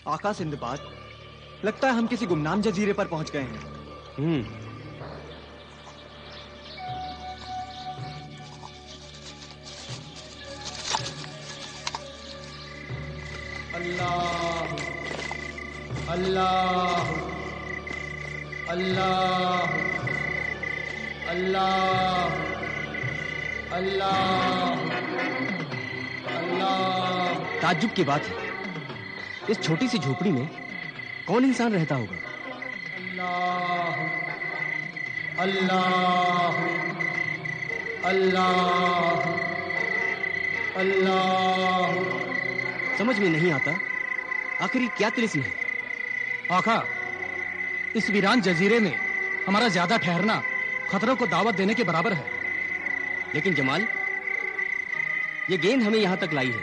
आका सिंदबाद, लगता है हम किसी गुमनाम जजीरे पर पहुंच गए हैं। अल्लाह अल्लाह अल्लाह अल्लाह अल्लाह अल्लाह। ताज्जुब की बात है, इस छोटी सी झोपड़ी में कौन इंसान रहता होगा? अल्लाह अल्लाह अल्लाह अल्लाह। समझ में नहीं आता आखिर ये क्या तिलिस्म है। आका, इस वीरान जजीरे में हमारा ज्यादा ठहरना खतरों को दावत देने के बराबर है। लेकिन जमाल, ये गेंद हमें यहां तक लाई है,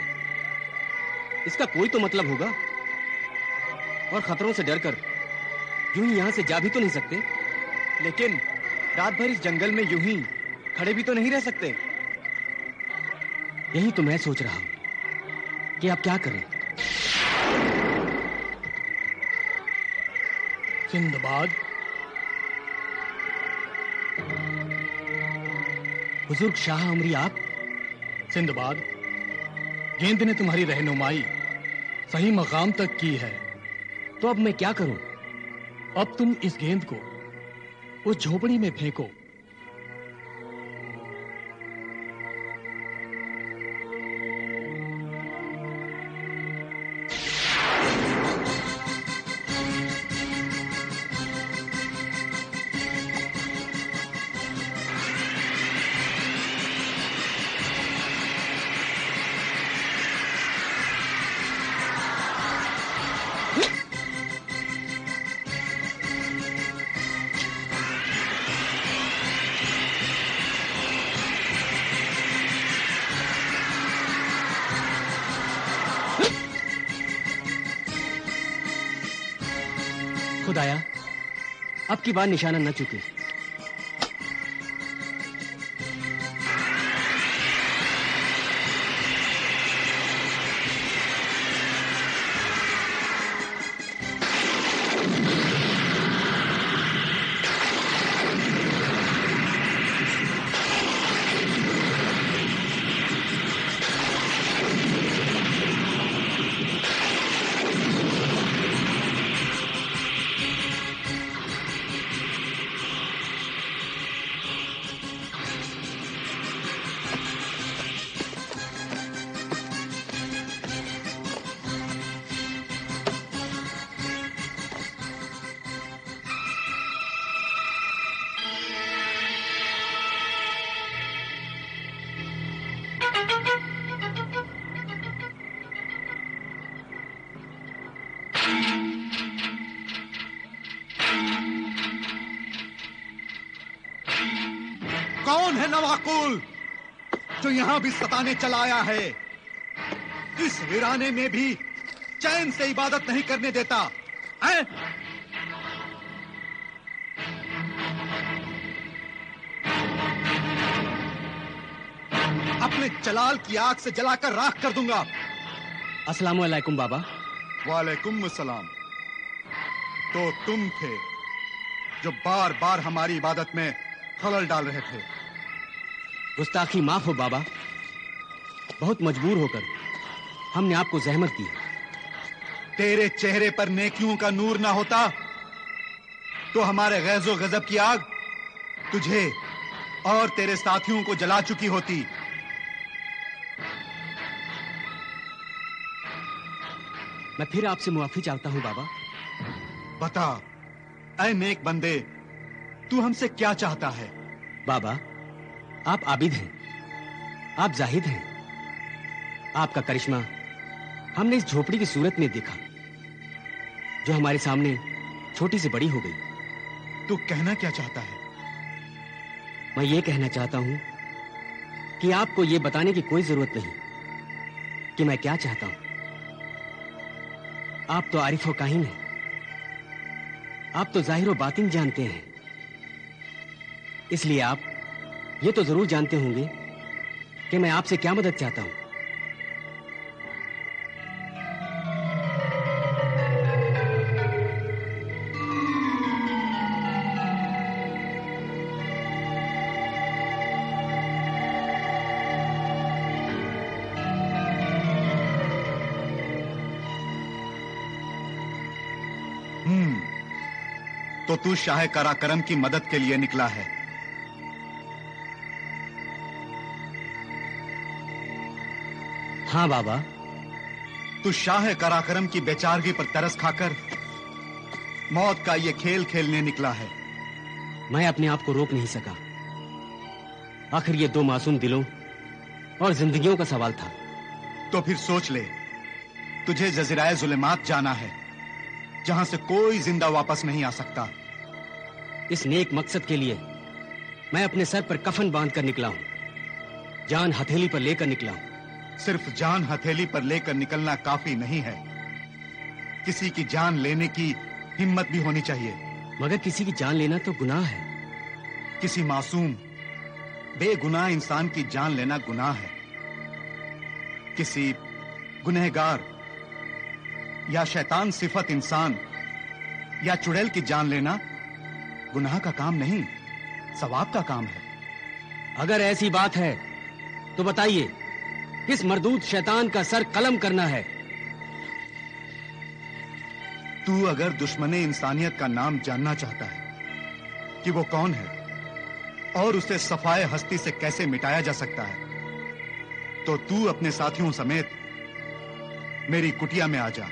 इसका कोई तो मतलब होगा। और खतरों से डरकर यूं ही यहां से जा भी तो नहीं सकते। लेकिन रात भर इस जंगल में यूं ही खड़े भी तो नहीं रह सकते। यही तो मैं सोच रहा हूं कि आप क्या करें। सिंदबाद, बुजुर्ग शाह अमरी, आप? सिंदबाद, गेंद ने तुम्हारी रहनुमाई सही मकाम तक की है। तो अब मैं क्या करूं? अब तुम इस गेंद को उस झोपड़ी में फेंको। खुदाया, अब की बार निशाना न चुके। कौन है नवाकुल जो यहां भी सताने चला आया है? इस वीराने में भी चैन से इबादत नहीं करने देता है? अपने जलाल की आग से जलाकर राख कर दूंगा। अस्सलाम वालेकुम बाबा। वालेकुम सलाम। तो तुम थे जो बार बार हमारी इबादत में खलल डाल रहे थे। गुस्ताखी माफ हो बाबा, बहुत मजबूर होकर हमने आपको जहमत दी। तेरे चेहरे पर नेकियों का नूर ना होता तो हमारे गैज़ो गजब की आग तुझे और तेरे साथियों को जला चुकी होती। मैं फिर आपसे मुआफी चाहता हूं बाबा। बता ऐ नेक बंदे, तू हमसे क्या चाहता है? बाबा, आप आबिद हैं, आप जाहिद हैं। आपका करिश्मा हमने इस झोपड़ी की सूरत में देखा जो हमारे सामने छोटी से बड़ी हो गई। तू कहना क्या चाहता है? मैं ये कहना चाहता हूं कि आपको ये बताने की कोई जरूरत नहीं कि मैं क्या चाहता हूं। आप तो आरिफ व काहिन हैं, आप तो जाहिर व बातिन जानते हैं, इसलिए आप ये तो जरूर जानते होंगे कि मैं आपसे क्या मदद चाहता हूं। तो तू शाह कराकरम की मदद के लिए निकला है। हाँ बाबा। तू शाह कराकरम की बेचारगी पर तरस खाकर मौत का ये खेल खेलने निकला है। मैं अपने आप को रोक नहीं सका। आखिर ये दो मासूम दिलों और जिंदगियों का सवाल था। तो फिर सोच ले, तुझे जज़ीराए ज़ुलेमात जाना है, जहां से कोई जिंदा वापस नहीं आ सकता। इस नेक मकसद के लिए मैं अपने सर पर कफन बांधकर निकला हूं, जान हथेली पर लेकर निकला हूं। सिर्फ जान हथेली पर लेकर निकलना काफी नहीं है, किसी की जान लेने की हिम्मत भी होनी चाहिए। मगर किसी की जान लेना तो गुनाह है। किसी मासूम बेगुनाह इंसान की जान लेना गुनाह है। किसी गुनहगार या शैतान सिफत इंसान या चुड़ैल की जान लेना गुनाह का काम नहीं, सवाब का काम है। अगर ऐसी बात है तो बताइए, किस मरदूद शैतान का सर कलम करना है? तू अगर दुश्मने इंसानियत का नाम जानना चाहता है कि वो कौन है और उसे सफाए हस्ती से कैसे मिटाया जा सकता है, तो तू अपने साथियों समेत मेरी कुटिया में आ जा।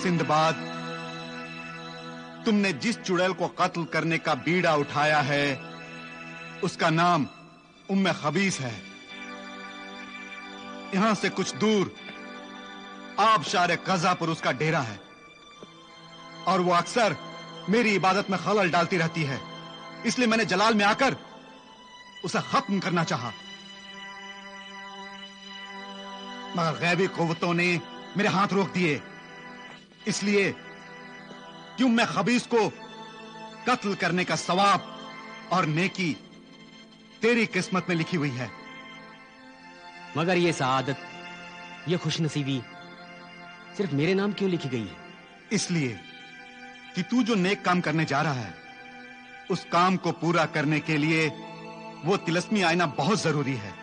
सिंदबाद, तुमने जिस चुड़ैल को कत्ल करने का बीड़ा उठाया है, उसका नाम उम्मे खबीस है। यहां से कुछ दूर आबशार कज़ा पर उसका डेरा है और वो अक्सर मेरी इबादत में खलल डालती रहती है। इसलिए मैंने जलाल में आकर उसे खत्म करना चाहा, मगर गैबी कुव्वतों ने मेरे हाथ रोक दिए, इसलिए कि उम्मे खबीस को कत्ल करने का सवाब और नेकी तेरी किस्मत में लिखी हुई है। मगर ये सआदत, ये खुशनसीबी सिर्फ मेरे नाम क्यों लिखी गई है? इसलिए कि तू जो नेक काम करने जा रहा है, उस काम को पूरा करने के लिए वो तिलस्मी आईना बहुत जरूरी है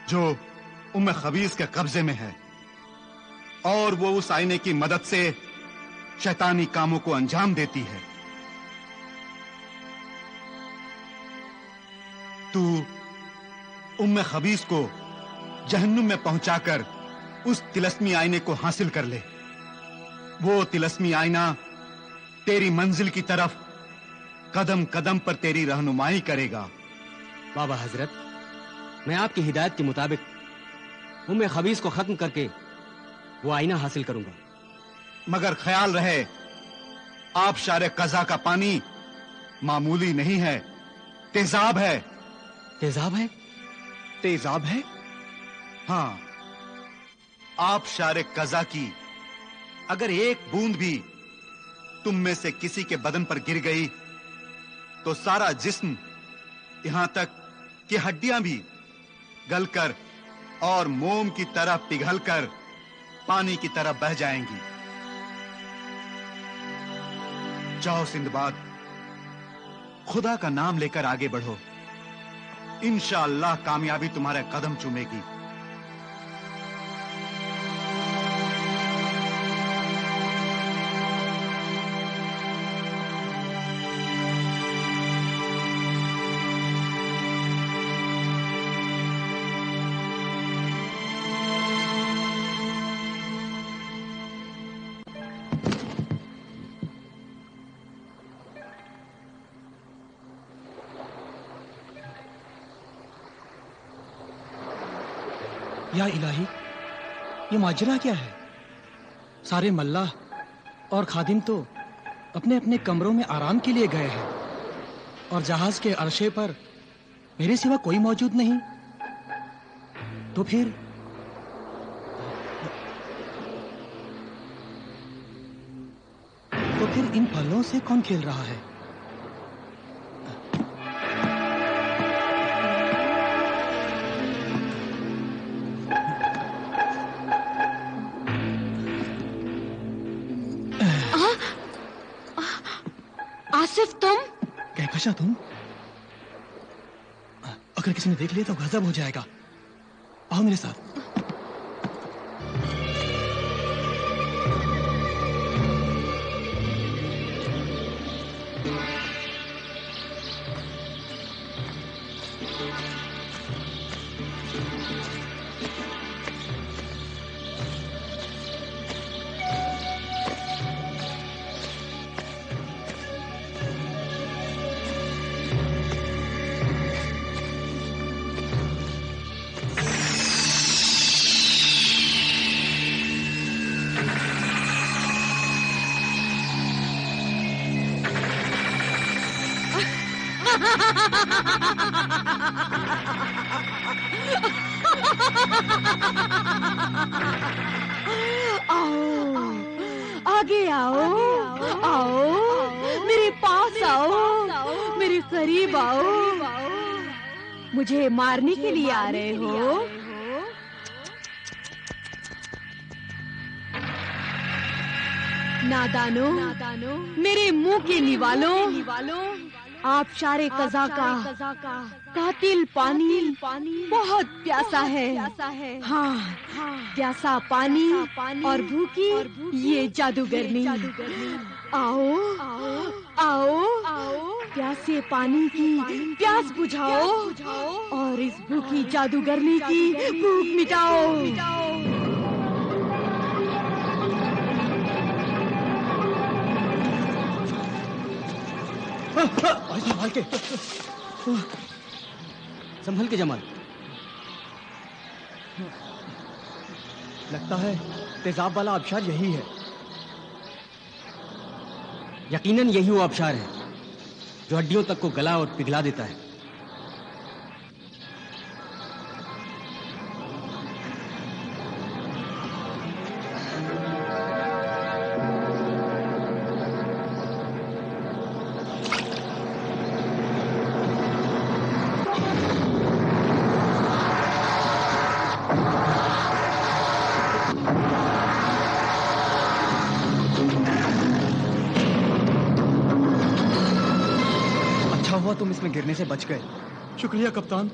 जो उम्मे खबीस के कब्जे में है, और वो उस आईने की मदद से शैतानी कामों को अंजाम देती है। तू उम्मे खबीस को जहन्नुम में पहुंचाकर उस तिलस्मी आईने को हासिल कर ले। वो तिलस्मी आईना तेरी मंजिल की तरफ कदम कदम पर तेरी रहनुमाई करेगा। बाबा हजरत, मैं आपकी हिदायत के मुताबिक उम्मे खबीस को खत्म करके वो आईना हासिल करूंगा। मगर ख्याल रहे, आबशार कज़ा का पानी मामूली नहीं है, तेजाब है। तेजाब है? तेजाब है? हाँ, आबशार कज़ा की अगर एक बूंद भी तुम में से किसी के बदन पर गिर गई तो सारा जिस्म, यहां तक कि हड्डियां भी गलकर और मोम की तरह पिघलकर पानी की तरह बह जाएंगी। जाओ सिंदबाद, खुदा का नाम लेकर आगे बढ़ो, इंशाअल्लाह कामयाबी तुम्हारे कदम चूमेगी। या इलाही, ये माजरा क्या है? सारे मल्लाह और खादिम तो अपने अपने कमरों में आराम के लिए गए हैं और जहाज के अर्शे पर मेरे सिवा कोई मौजूद नहीं। तो फिर इन फलों से कौन खेल रहा है? आसिफ, तुम? कहकशा, तुम? अगर किसी ने देख लिया तो गजब हो जाएगा। आओ मेरे साथ। आगे आओ, आओ, मेरे पास आओ, मेरे करीब आओ। मुझे मारने के लिए आ रहे हो? नादानो, मेरे मुंह के निवालों, आप शारे कज़ा का कातिल पानी बहुत प्यासा है। हाँ, प्यासा पानी और भूखी ये जादूगरनी। आओ, आओ, प्यासे पानी की प्यास बुझाओ और इस भूखी जादूगरनी की भूख मिटाओ। संभल के, संभल के जमाल। लगता है तेजाब वाला आबशार यही है। यकीनन यही वो आबशार है जो हड्डियों तक को गला और पिघला देता है। तुम इसमें गिरने से बच गए। शुक्रिया कप्तान,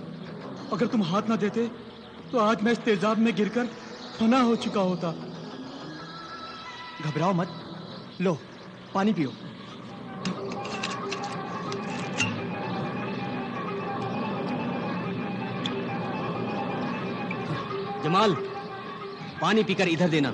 अगर तुम हाथ ना देते तो आज मैं इस तेजाब में गिरकर फना हो चुका होता। घबराओ मत, लो पानी पियो। जमाल, पानी पीकर इधर देना।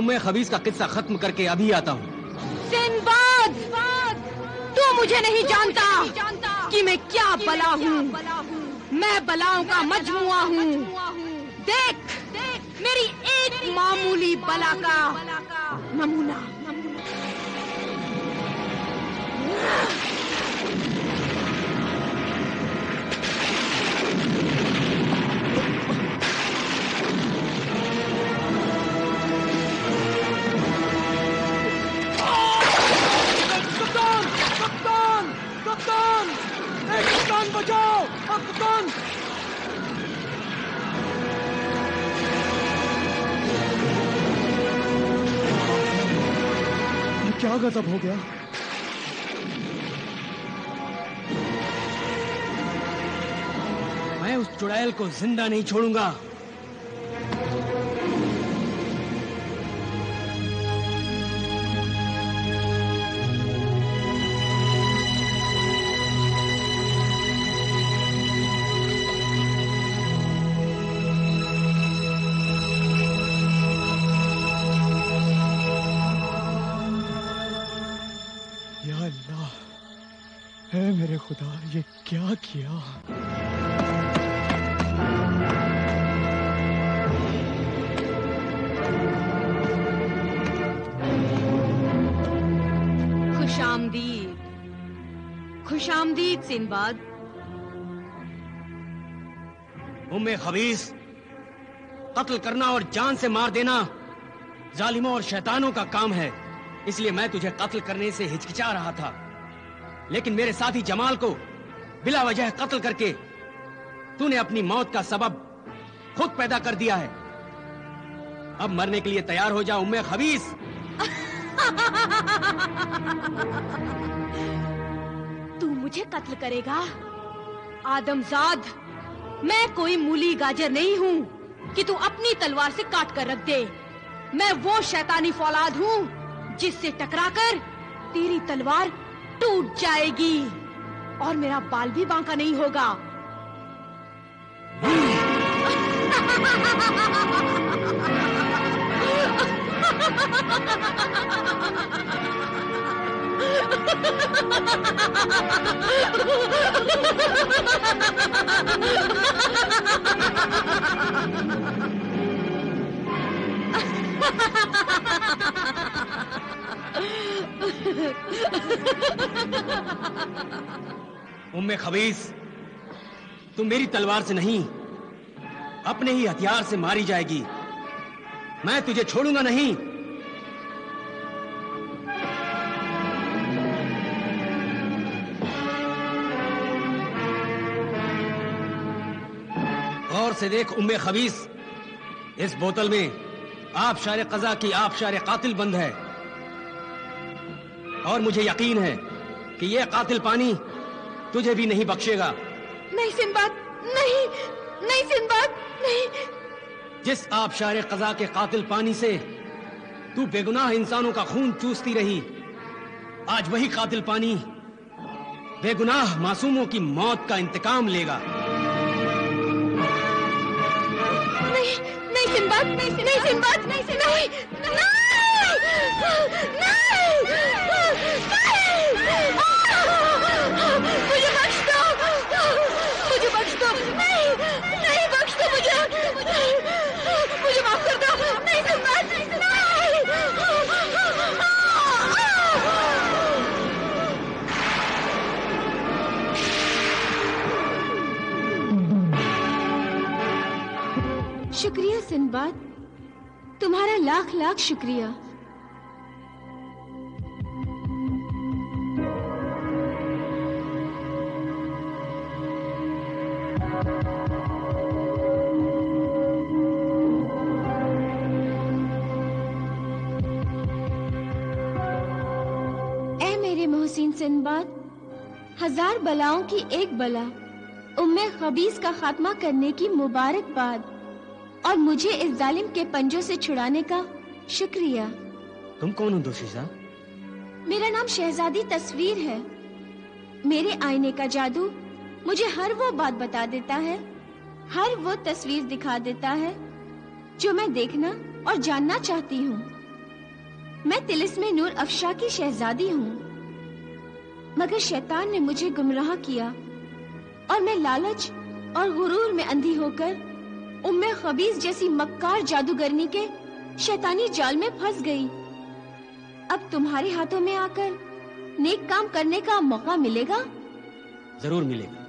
मैं खबीस का किस्सा खत्म करके अभी आता हूँ। सिंबाद, तू मुझे नहीं जानता कि मैं क्या बला हूँ। मैं बलाओं का मजमुआ हूँ। देख, मेरी एक मामूली बला का नमूना। कप्तान बचाओ! कप्तान! क्या गजब हो गया? मैं उस चुड़ैल को जिंदा नहीं छोड़ूंगा। है मेरे खुदा, ये क्या किया? खुशामदीद, खुशामदीद सिंबाद। उम्मे खबीस, कत्ल करना और जान से मार देना जालिमों और शैतानों का काम है, इसलिए मैं तुझे कत्ल करने से हिचकिचा रहा था, लेकिन मेरे साथी जमाल को बिला वजह कत्ल करके तूने अपनी मौत का सबब खुद पैदा कर दिया है। अब मरने के लिए तैयार हो जा उम्मे खबीस। तू मुझे कत्ल करेगा? आदमजाद, मैं कोई मूली गाजर नहीं हूँ कि तू अपनी तलवार से काट कर रख दे। मैं वो शैतानी फौलाद हूँ जिससे टकराकर तेरी तलवार टूट जाएगी और मेरा बाल भी बांका नहीं होगा। उम्मे खबीस, तू मेरी तलवार से नहीं, अपने ही हथियार से मारी जाएगी। मैं तुझे छोड़ूंगा नहीं। गौर से देख उम्मे खबीस, इस बोतल में आबशार कज़ा की आबशार कातिल बंद है और मुझे यकीन है कि यह कातिल पानी तुझे भी नहीं बख्शेगा। नहीं सिंबाद, नहीं, नहीं सिंबाद, नहीं। जिस आबशार कज़ा के कातिल पानी से तू बेगुनाह इंसानों का खून चूसती रही, आज वही कातिल पानी बेगुनाह मासूमों की मौत का इंतकाम लेगा। नहीं, नहीं सिंबाद, नहीं, नहीं सिंबाद, नहीं, नहीं, नहीं, मुझे बख्श दो, मुझे बख्श दो, नहीं, नहीं बख्श दो मुझे, मुझे माफ कर दो, नहीं सिंबाद, नहीं। शुक्रिया सिंबाद, तुम्हारा लाख लाख शुक्रिया। ऐ मेरे मोहसिन सिंबाद, हजार बलाओं की एक बला उम्मे खबीस का खात्मा करने की मुबारकबाद और मुझे इस जालिम के पंजों से छुड़ाने का शुक्रिया। तुम कौन हो दोशीज़ा? मेरा नाम शहजादी तस्वीर है। मेरे आईने का जादू मुझे हर वो बात बता देता है, हर वो तस्वीर दिखा देता है जो मैं देखना और जानना चाहती हूँ। मैं तिलिस्मे नूर अफशा की शहजादी हूँ, मगर शैतान ने मुझे गुमराह किया और मैं लालच और गुरूर में अंधी होकर उम्मे खबीस जैसी मक्कार जादूगरनी के शैतानी जाल में फंस गई। अब तुम्हारे हाथों में आकर नेक काम करने का मौका मिलेगा। जरूर मिलेगा।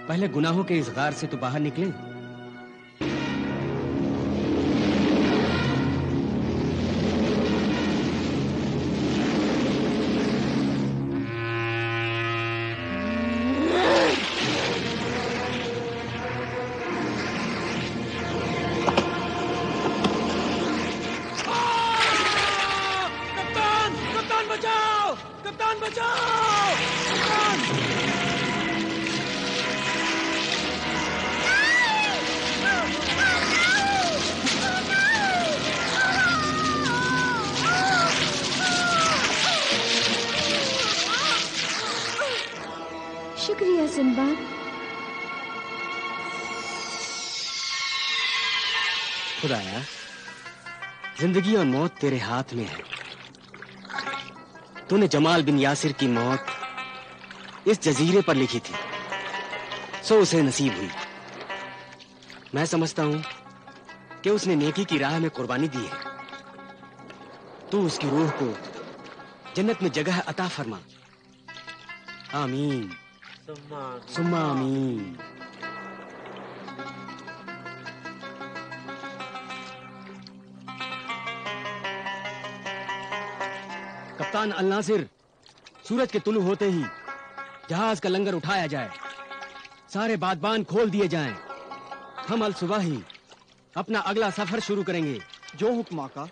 पहले गुनाहों के इस गार से तो बाहर निकलें। शुक्रिया सिंबाद। खुदाया, जिंदगी और मौत तेरे हाथ में है। तूने जमाल बिन यासिर की मौत इस जजीरे पर लिखी थी, सो उसे नसीब हुई। मैं समझता हूं कि उसने नेकी की राह में कुर्बानी दी है। तू उसकी रूह को जन्नत में जगह अता फरमा। आमीन सुम्मा आमीन। कप्तान अल नासिर, सूरज के तुलू होते ही जहाज का लंगर उठाया जाए, सारे बादबान खोल दिए जाएं। हम अल सुबह ही अपना अगला सफर शुरू करेंगे। जो हुक्म आका।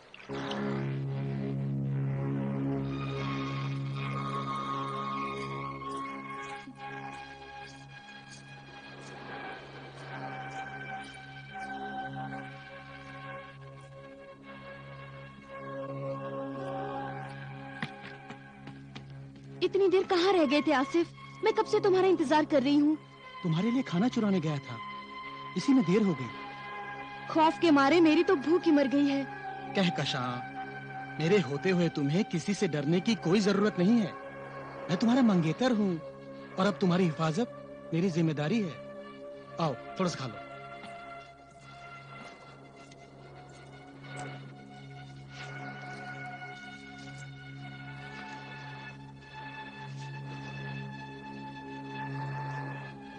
इतनी देर कहाँ रह गए थे आसिफ? मैं कब से तुम्हारा इंतजार कर रही हूँ। तुम्हारे लिए खाना चुराने गया था, इसी में देर हो गई। खौफ के मारे मेरी तो भूख ही मर गई है। कहकशां, मेरे होते हुए तुम्हें किसी से डरने की कोई जरूरत नहीं है। मैं तुम्हारा मंगेतर हूँ और अब तुम्हारी हिफाजत मेरी जिम्मेदारी है। आओ थोड़ा सा खा लो।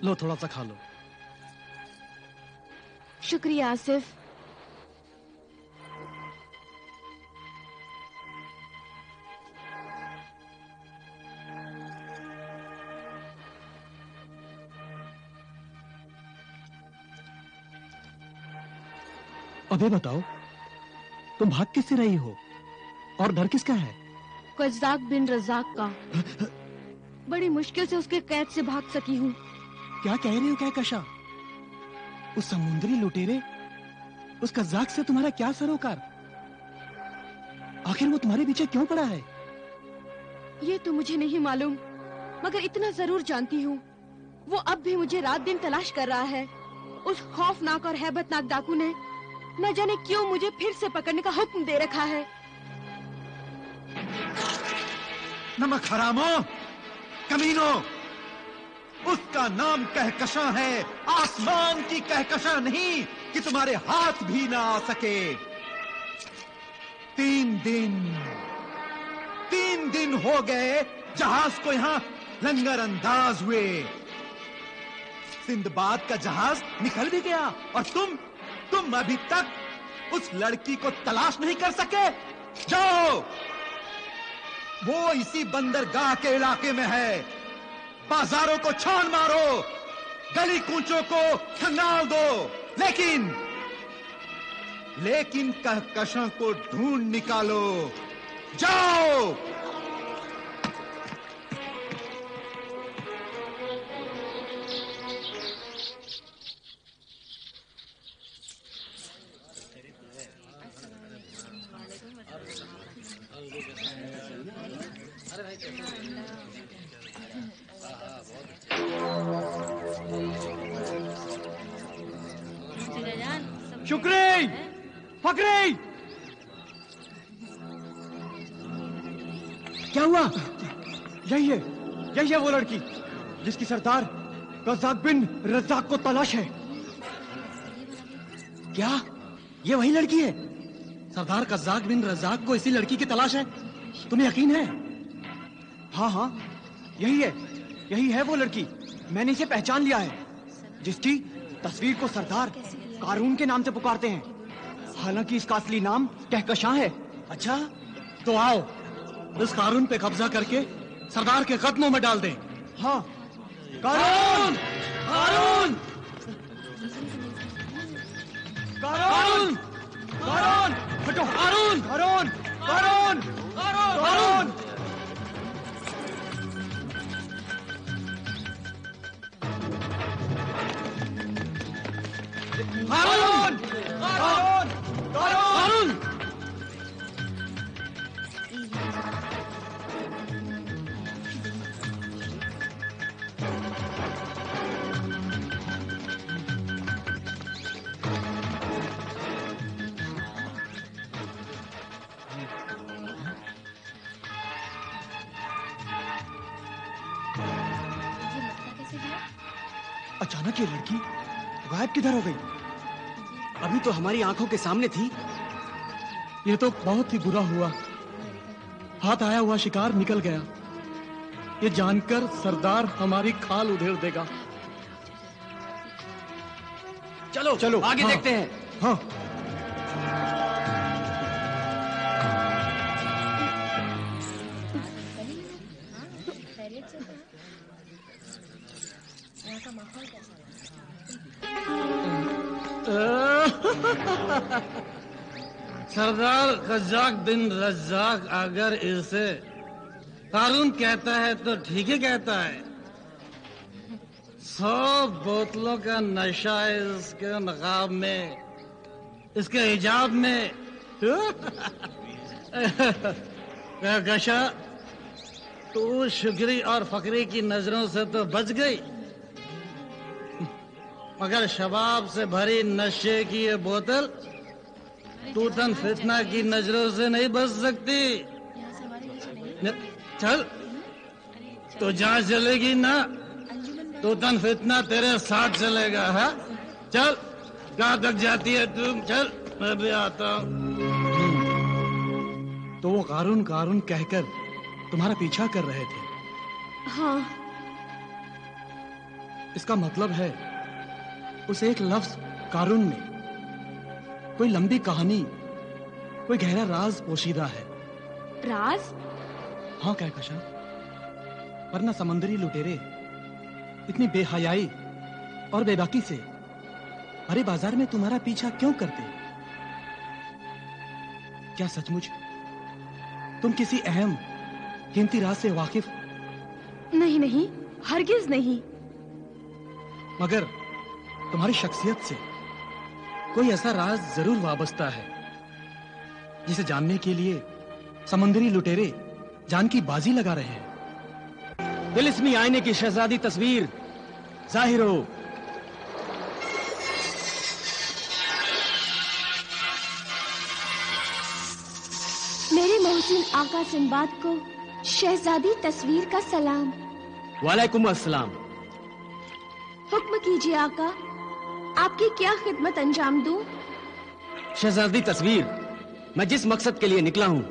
लो थोड़ा सा खा लो। शुक्रिया आसिफ। अबे बताओ, तुम भाग किससे रही हो और डर किसका है? कज़्ज़ाक बिन रज़ाक का। बड़ी मुश्किल से उसके कैद से भाग सकी हूँ। क्या कह रही हो कहकशां? उस समुद्री लुटेरे, उस कज़्ज़ाक से तुम्हारा क्या सरोकार? आखिर वो तुम्हारे पीछे क्यों पड़ा है? ये तो मुझे नहीं मालूम, मगर इतना जरूर जानती हूँ, वो अब भी मुझे रात दिन तलाश कर रहा है। उस खौफनाक और हैबतनाक डाकू ने न जाने क्यों मुझे फिर से पकड़ने का हुक्म दे रखा है। नमक हरामों, कमीनों, उसका नाम कहकशां है, आसमान की कहकशां नहीं कि तुम्हारे हाथ भी ना आ सके। 3 दिन हो गए जहाज को यहां लंगर अंदाज हुए। सिंदबाद का जहाज निकल भी गया और तुम अभी तक उस लड़की को तलाश नहीं कर सके। जाओ, वो इसी बंदरगाह के इलाके में है। बाजारों को छान मारो, गली कूचों को खंगाल दो, लेकिन कहकशां को ढूंढ निकालो। जाओ। शुक्री, फकरी, क्या हुआ? यही है वो लड़की जिसकी सरदार कज़्ज़ाक बिन रज़ाक को तलाश है। क्या ये वही लड़की है? सरदार कज़्ज़ाक बिन रज़्ज़ाक को इसी लड़की की तलाश है। तुम्हें यकीन है? हाँ हाँ, यही है वो लड़की। मैंने इसे पहचान लिया है, जिसकी तस्वीर को सरदार कारून के नाम से पुकारते हैं। हालांकि इसका असली नाम कहकशां है। अच्छा, तो आओ इस कारून पे कब्जा करके सरदार के कदमों में डाल दें। हाँ, कारून! कारून! कारून! कारून! हटो! कारून! कारून! कारून! कारून! कारून! कारून! कारून! अचानक ये लड़की गायब किधर हो गई? अभी तो हमारी आंखों के सामने थी। ये तो बहुत ही बुरा हुआ। हाथ आया हुआ शिकार निकल गया। ये जानकर सरदार हमारी खाल उधेड़ देगा। चलो चलो, आगे हाँ, देखते हैं। हाँ। सरदार कज़्ज़ाक बिन रज़्ज़ाक अगर इसे कारून कहता है तो ठीक ही कहता है। 100 बोतलों का नशा है इसके नकाब में, इसके हिजाब में। कहकशां, तू शुक्री और फकरी की नजरों से तो बच गई, मगर शबाब से भरी नशे की ये बोतल तूतन फितना की नजरों से नहीं बच सकती। चल, तो जहां चलेगी ना, तूतन फितना तेरे साथ चलेगा। है, चल, कहां तक जाती है तुम? चल, मैं भी आता हूं। तो वो कारून कारून कहकर तुम्हारा पीछा कर रहे थे। हाँ, इसका मतलब है उस एक लफ्ज कारून में कोई लंबी कहानी, कोई गहरा राज पोशीदा है। राज? हाँ कहकशां, वरना समंदरी लुटेरे इतनी बेहयाई और बेबाकी से भरे बाजार में तुम्हारा पीछा क्यों करते? क्या सचमुच तुम किसी अहम कीमती राज से वाकिफ? नहीं नहीं, हरगिज नहीं। मगर तुम्हारी शख्सियत से कोई ऐसा राज जरूर वाबस्ता है जिसे जानने के लिए समंदरी लुटेरे जान की बाजी लगा रहे हैं। तिलिस्मी आईने की शहजादी तस्वीर जाहिर हो। मेरे मोहसिन आका सिंबाद को शहजादी तस्वीर का सलाम। वालेकुम अस्सलाम। हुक्म कीजिए आका, आपकी क्या खिदमत अंजाम दूं? शहजादी तस्वीर, मैं जिस मकसद के लिए निकला हूं,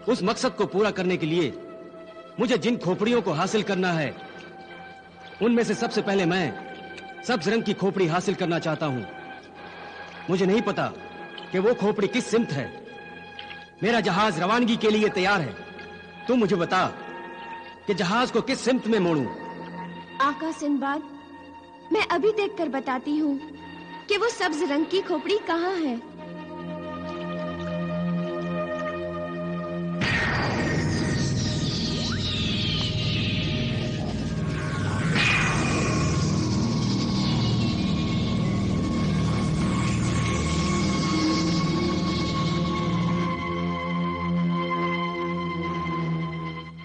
उस मकसद को पूरा करने के लिए मुझे जिन खोपड़ियों को हासिल करना है, उनमें से सबसे पहले मैं सब्ज रंग की खोपड़ी हासिल करना चाहता हूं। मुझे नहीं पता कि वो खोपड़ी किस सिमत है। मेरा जहाज रवानगी के लिए तैयार है। तू मुझे बता कि जहाज को किस सिमत में मोड़ूं। आका सिंबाद, मैं अभी देखकर बताती हूँ कि वो सब्ज रंग की खोपड़ी कहाँ है।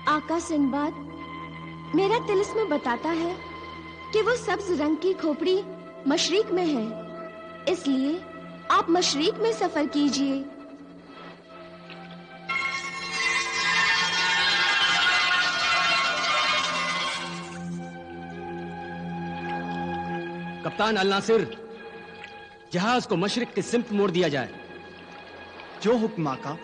आका सिंबाद, मेरा तिलिस्म बताता है कि वो सब्ज रंग की खोपड़ी मशरिक में है, इसलिए आप मशरिक में सफर कीजिए। कप्तान अल नासिर, जहाज को मशरिक के सिमत मोड़ दिया जाए। जो हुक्म आका।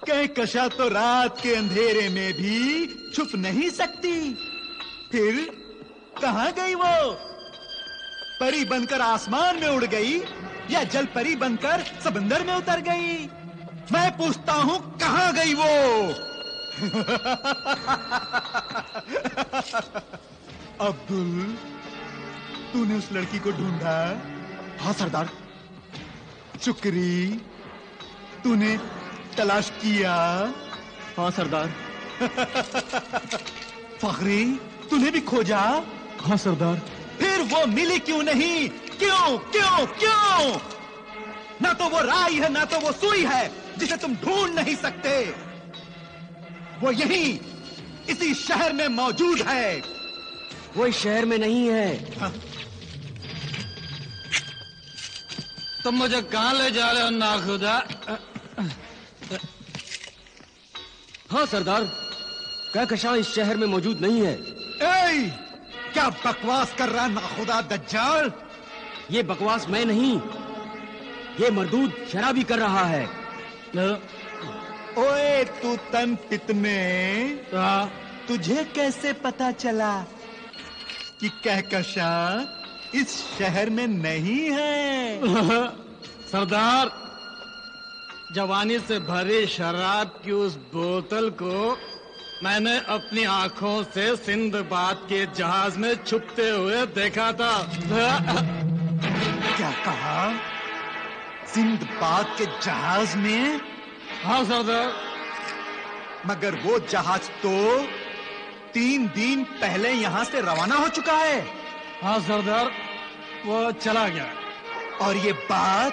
कहकशा तो रात के अंधेरे में भी छुप नहीं सकती। फिर कहां गई वो? परी बनकर आसमान में उड़ गई या जल परी बनकर समंदर में उतर गई? मैं पूछता हूं, कहां गई वो? अब्दुल, तूने उस लड़की को ढूंढा? हाँ सरदार। शुक्री, तूने तलाश किया? हाँ सरदार। फखरी, तूने भी खोजा? हाँ सरदार। फिर वो मिली क्यों नहीं? क्यों क्यों क्यों? ना तो वो राई है ना तो वो सुई है जिसे तुम ढूंढ नहीं सकते। वो यहीं इसी शहर में मौजूद है। वो इस शहर में नहीं है। हाँ? तुम मुझे कहां ले जा रहे हो नाखुदा? हाँ सरदार, कहकशा इस शहर में मौजूद नहीं है। ए, क्या बकवास कर रहा नाखुदा दज्जाल? ये बकवास मैं नहीं, ये मरदूद शराबी कर रहा है। ओए तू तन पितने, तुझे कैसे पता चला कि कहकशा इस शहर में नहीं है? सरदार, जवानी से भरी शराब की उस बोतल को मैंने अपनी आंखों से सिंदबाद के जहाज में छुपते हुए देखा था। क्या कहा? सिंदबाद के जहाज में? हाँ सरदार। मगर वो जहाज तो 3 दिन पहले यहां से रवाना हो चुका है। हाँ सरदार, वो चला गया। और ये बात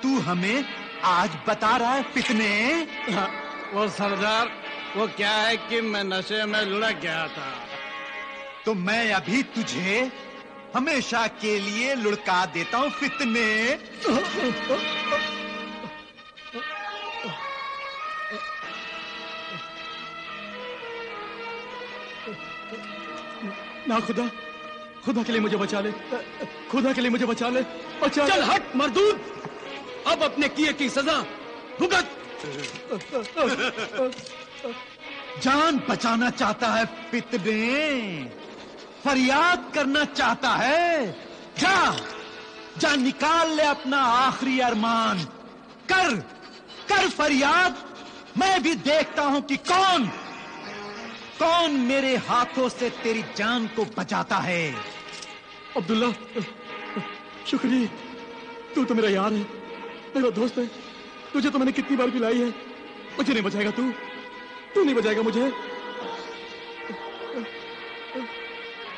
तू हमें आज बता रहा है फितने? वो सरदार, वो क्या है कि मैं नशे में लुढ़क गया था। तो मैं अभी तुझे हमेशा के लिए लुढ़का देता हूं फितने। ना खुदा, खुदा के लिए मुझे बचा ले, खुदा के लिए मुझे बचा ले, बचा ले। चल हट मरदूद, अब अपने किए की सजा भुगत। जान बचाना चाहता है फितने, फरियाद करना चाहता है। जा जा, निकाल ले अपना आखिरी अरमान। कर कर फरियाद। मैं भी देखता हूं कि कौन मेरे हाथों से तेरी जान को बचाता है। अब्दुल्ला, शुक्री, तू तो मेरा यार है, मेरा दोस्त है। तुझे तो मैंने कितनी बार पिलाई है। मुझे नहीं बचाएगा तू नहीं बचाएगा मुझे।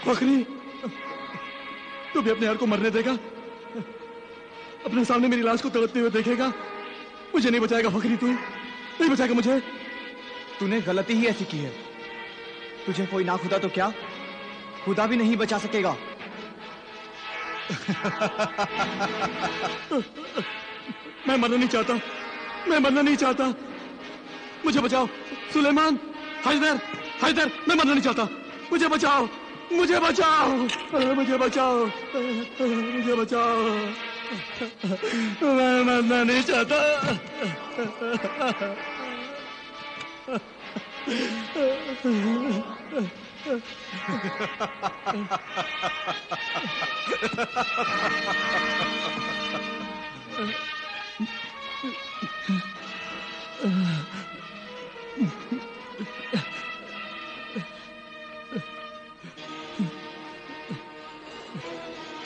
फखरी, तू भी अपने यार को मरने देगा? अपने सामने मेरी लाश को तड़पते हुए देखेगा? मुझे नहीं बचाएगा फखरी, तू नहीं बचाएगा मुझे। तूने गलती ही ऐसी की है। तुझे कोई ना खुदा तो क्या, खुदा भी नहीं बचा सकेगा। मैं मरना नहीं चाहता, मैं मरना नहीं चाहता। मुझे बचाओ सुलेमान, हैदर, हैदर, मैं मरना नहीं चाहता। मुझे बचाओ, मुझे बचाओ, मुझे बचाओ, मुझे बचाओ। मैं मरना नहीं चाहता।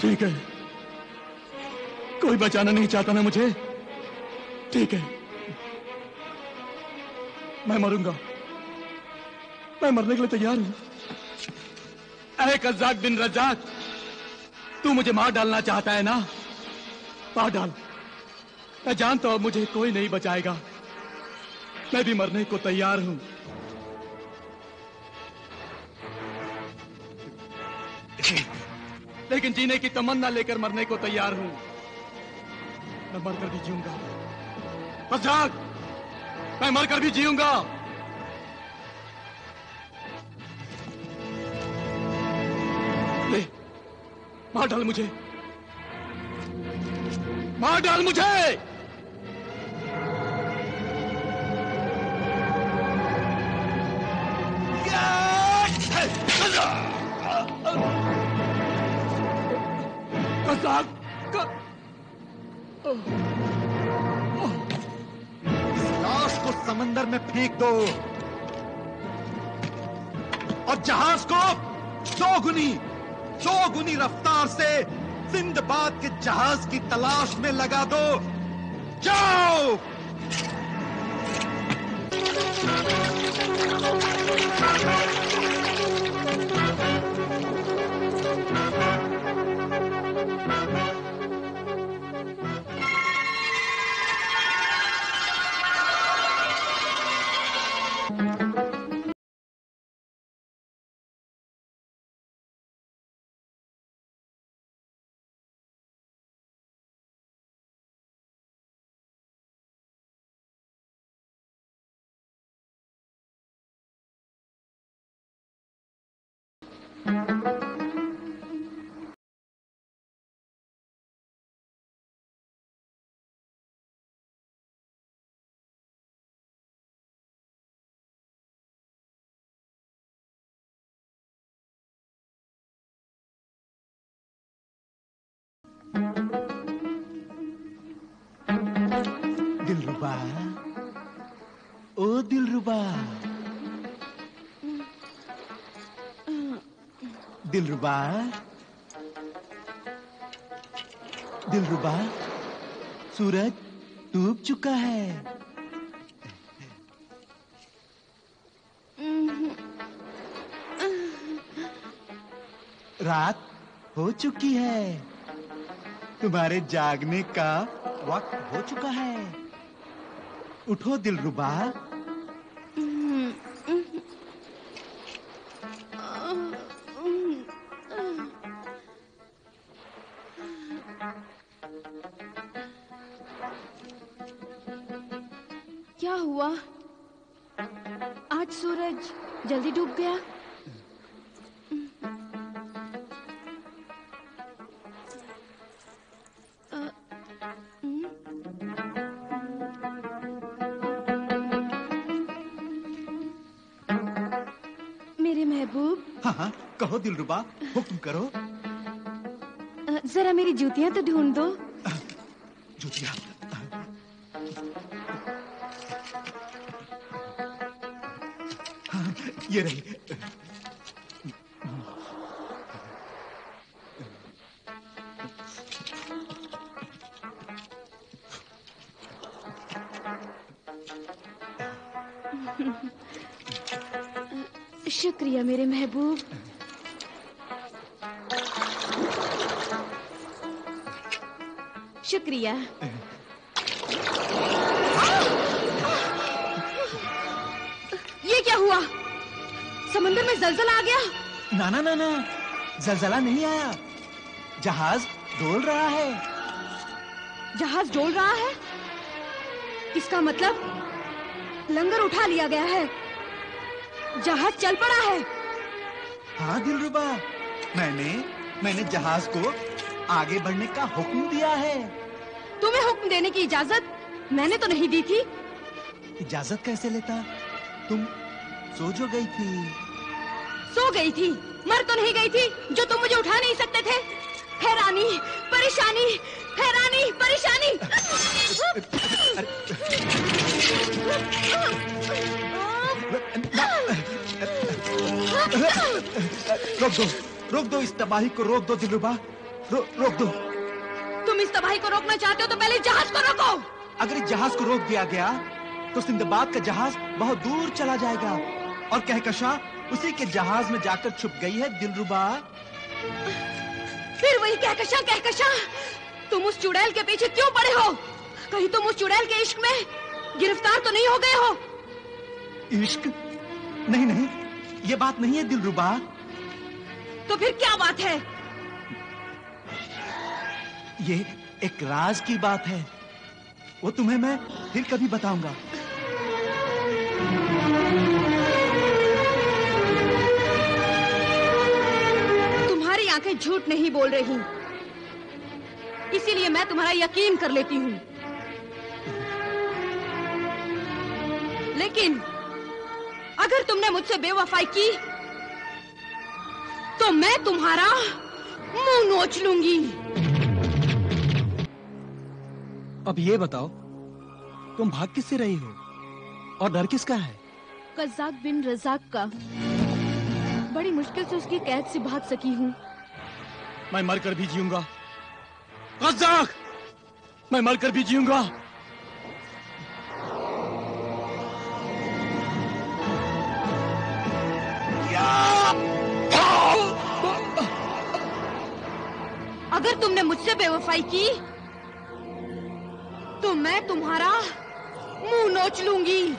ठीक है, कोई बचाना नहीं चाहता ना मुझे। ठीक है, मैं मरूंगा, मैं मरने के लिए तैयार हूं। ऐ कज़्ज़ाक बिन रज़्ज़ाक, तू मुझे मार डालना चाहता है ना? मार डाल। मैं जानता हूं मुझे कोई नहीं बचाएगा। मैं भी मरने को तैयार हूं। लेकिन जीने की तमन्ना लेकर मरने को तैयार हूं। मैं मरकर भी जीऊंगा। बस जाग, मैं मरकर भी जीऊंगा। ले, मार डाल मुझे, मार डाल मुझे। इस लाश को समंदर में फेंक दो और जहाज को चौगुनी रफ्तार से सिंदबाद के जहाज की तलाश में लगा दो। जाओ। दिलरुबा, ओ दिलरुबा, दिलरुबा, दिलरुबा, सूरज डूब चुका है। रात हो चुकी है। तुम्हारे जागने का वक्त हो चुका है। उठो दिलरुबा। क्या हुआ? आज सूरज जल्दी डूब गया। मेरे महबूब। हाँ, कहो दिलरुबा, हुक्म करो। जरा मेरी जूतियां तो ढूंढ दो। जूतियां? हाँ, ये रही। शुक्रिया मेरे महबूब। शुक्रिया। ये क्या हुआ? समंदर में जलजला आ गया? ना ना ना ना, जलजला नहीं आया। जहाज डोल रहा है। जहाज डोल रहा है? इसका मतलब लंगर उठा लिया गया है। जहाज चल पड़ा है। हाँ दिलरुबा, मैंने जहाज को आगे बढ़ने का हुक्म दिया है। तुम्हें हुक्म देने की इजाजत मैंने तो नहीं दी थी। इजाजत कैसे लेता? तुम सो जो गई थी। सो गई थी? मर तो नहीं गई थी जो तुम मुझे उठा नहीं सकते थे? हैरानी, परेशानी, हैरानी, परेशानी। रोक दो इस तबाही को, रोक दो दिलरुबा, रोक दो। तुम इस तबाही को रोकना चाहते हो तो पहले जहाज को रोको। अगर इस जहाज को रोक दिया गया तो सिंदबाद का जहाज बहुत दूर चला जाएगा और कहकशा उसी के जहाज में जाकर छुप गई है दिलरुबा। फिर वही कहकशा। तुम उस चुड़ैल के पीछे क्यों पड़े हो? कहीं तुम उस चुड़ैल के इश्क में गिरफ्तार तो नहीं हो गए हो? इश्क? नहीं, ये बात नहीं है दिलरुबा। तो फिर क्या बात है? ये एक राज की बात है, वो तुम्हें मैं फिर कभी बताऊंगा। तुम्हारी आंखें झूठ नहीं बोल रही, इसीलिए मैं तुम्हारा यकीन कर लेती हूँ। लेकिन अगर तुमने मुझसे बेवफाई की तो मैं तुम्हारा मुंह नोच लूंगी। अब ये बताओ, तुम भाग किससे रही हो और डर किसका है? कज़्ज़ाक बिन रज़ाक का। बड़ी मुश्किल से उसकी कैद से भाग सकी हूँ। मैं मरकर भी जीऊंगा कज़्ज़ाक, मैं मरकर भी जीऊंगा। अगर तुमने मुझसे बेवफाई की तो मैं तुम्हारा मुंह नोच लूंगी।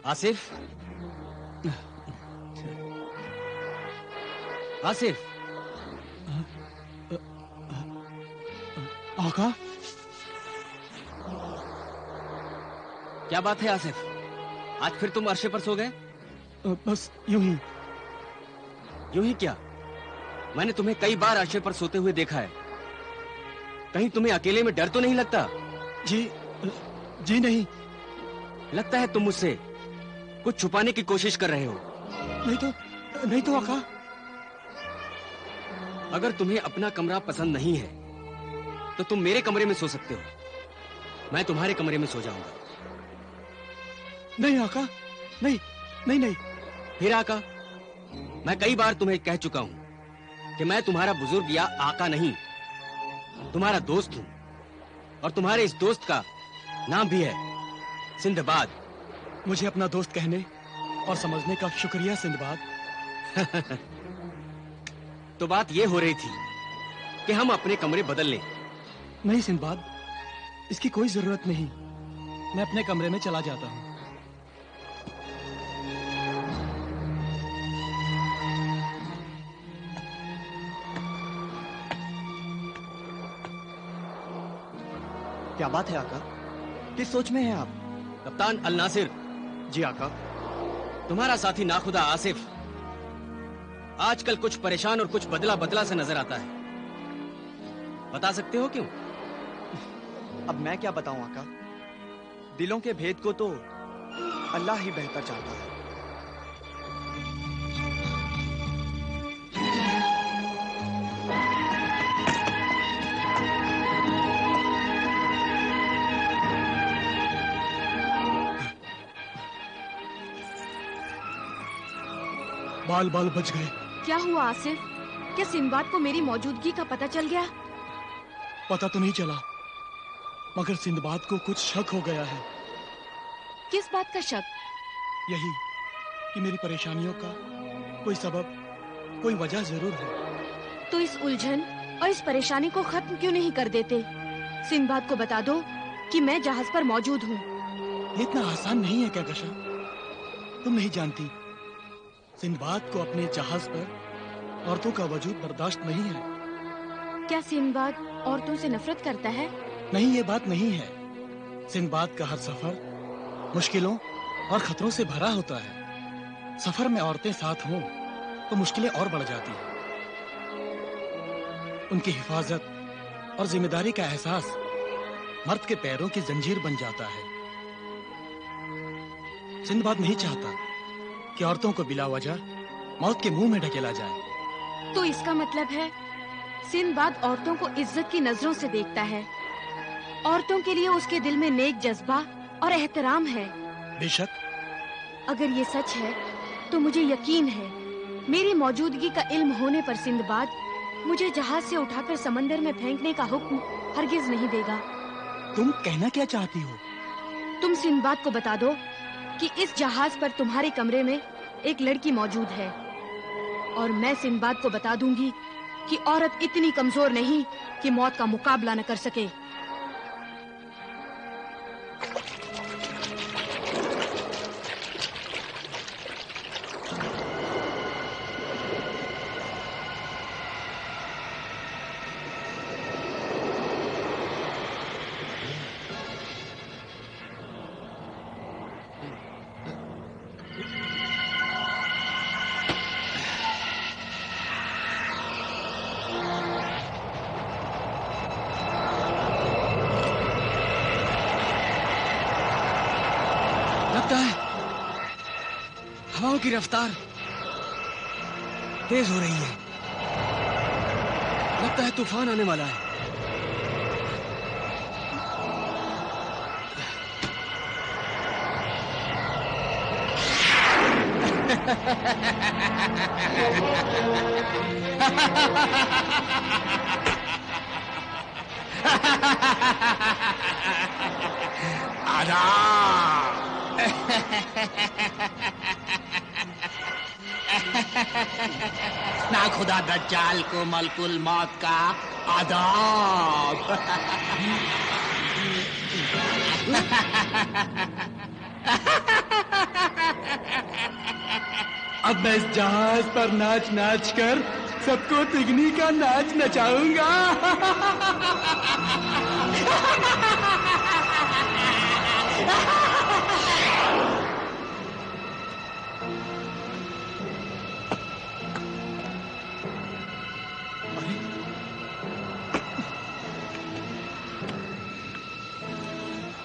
आसिफ, आसिफ, आका, क्या बात है आसिफ? आज फिर तुम अर्शे पर सो गए? बस यूं ही। यूं ही क्या? मैंने तुम्हें कई बार अर्शे पर सोते हुए देखा है। कहीं तुम्हें अकेले में डर तो नहीं लगता? जी नहीं। लगता है तुम मुझसे कुछ छुपाने की कोशिश कर रहे हो। नहीं तो आका। अगर तुम्हें अपना कमरा पसंद नहीं है तो तुम मेरे कमरे में सो सकते हो। मैं तुम्हारे कमरे में सो जाऊंगा। नहीं आका, नहीं। फिर आका? मैं कई बार तुम्हें कह चुका हूं कि मैं तुम्हारा बुजुर्ग या आका नहीं, तुम्हारा दोस्त हूं। और तुम्हारे इस दोस्त का नाम भी है सिंदबाद। मुझे अपना दोस्त कहने और समझने का शुक्रिया सिंदबाद। तो बात ये हो रही थी कि हम अपने कमरे बदल लें। नहीं सिंदबाद, इसकी कोई जरूरत नहीं। मैं अपने कमरे में चला जाता हूँ। क्या बात है आका? किस सोच में हैं आप? कप्तान अल नासिर। जी आका। तुम्हारा साथी नाखुदा आसिफ आजकल कुछ परेशान और कुछ बदला से नजर आता है। बता सकते हो क्यों? अब मैं क्या बताऊं आका? दिलों के भेद को तो अल्लाह ही बेहतर जानता है। बाल बच गए। क्या हुआ आसिफ? क्या सिंदबाद को मेरी मौजूदगी का पता चल गया? पता तो नहीं चला, मगर सिंदबाद को कुछ शक हो गया है। किस बात का शक? यही कि मेरी परेशानियों का कोई सबब, कोई वजह जरूर है। तो इस उलझन और इस परेशानी को खत्म क्यों नहीं कर देते? सिंदबाद को बता दो कि मैं जहाज पर मौजूद हूँ। ये इतना आसान नहीं है कहकशा। तुम नहीं जानती, सिंदबाद को अपने जहाज पर औरतों का वजूद बर्दाश्त नहीं है। क्या सिंदबाद औरतों से नफरत करता है? नहीं, ये बात नहीं है। सिंदबाद का हर सफर मुश्किलों और खतरों से भरा होता है। सफर में औरतें साथ हों तो मुश्किलें और बढ़ जाती हैं। उनकी हिफाजत और जिम्मेदारी का एहसास मर्द के पैरों की जंजीर बन जाता है। सिंदबाद नहीं चाहता कि औरतों को बिला वजह मौत के मुंह में ढकेला जाए। तो इसका मतलब है सिंदबाद औरतों को इज्जत की नजरों से देखता है औरतों के लिए उसके दिल में नेक जज्बा और एहतराम है। बेशक। अगर ये सच है तो मुझे यकीन है मेरी मौजूदगी का इल्म होने पर सिंदबाद मुझे जहाज से उठाकर समंदर में फेंकने का हुक्म हरगिज नहीं देगा। तुम कहना क्या चाहती हो? तुम सिंदबाद को बता दो कि इस जहाज पर तुम्हारे कमरे में एक लड़की मौजूद है, और मैं सिंदबाद को बता दूंगी कि औरत इतनी कमजोर नहीं कि मौत का मुकाबला न कर सके। लगता है हवाओं की रफ्तार तेज हो रही है। लगता है तूफान आने वाला है। ना खुदा दज्जाल को मलकुल मौत का आदाब। अब मैं इस जहाज पर नाच नाच कर सबको तिगनी का नाच नचाऊंगा।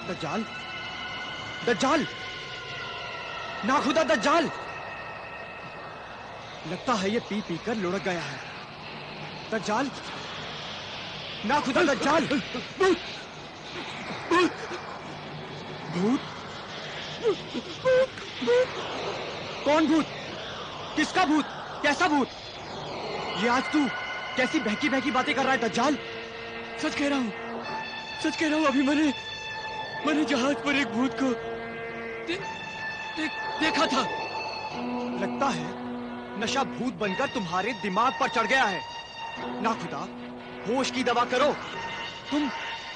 दज्जाल, दज्जाल, नाखुदा दज्जाल। लगता है ये पी पी कर लुढ़क गया है। दज्जाल, नाखुदा दज्जाल। भूत, भूत, कौन भूत? किसका भूत? कैसा भूत? ये आज तू कैसी बहकी बहकी बातें कर रहा है दज्जाल? सच कह रहा हूँ, सच कह रहा हूँ। अभी मैंने जहाज पर एक भूत को देखा था। लगता है नशा भूत बनकर तुम्हारे दिमाग पर चढ़ गया है। नाखुदा, होश की दवा करो।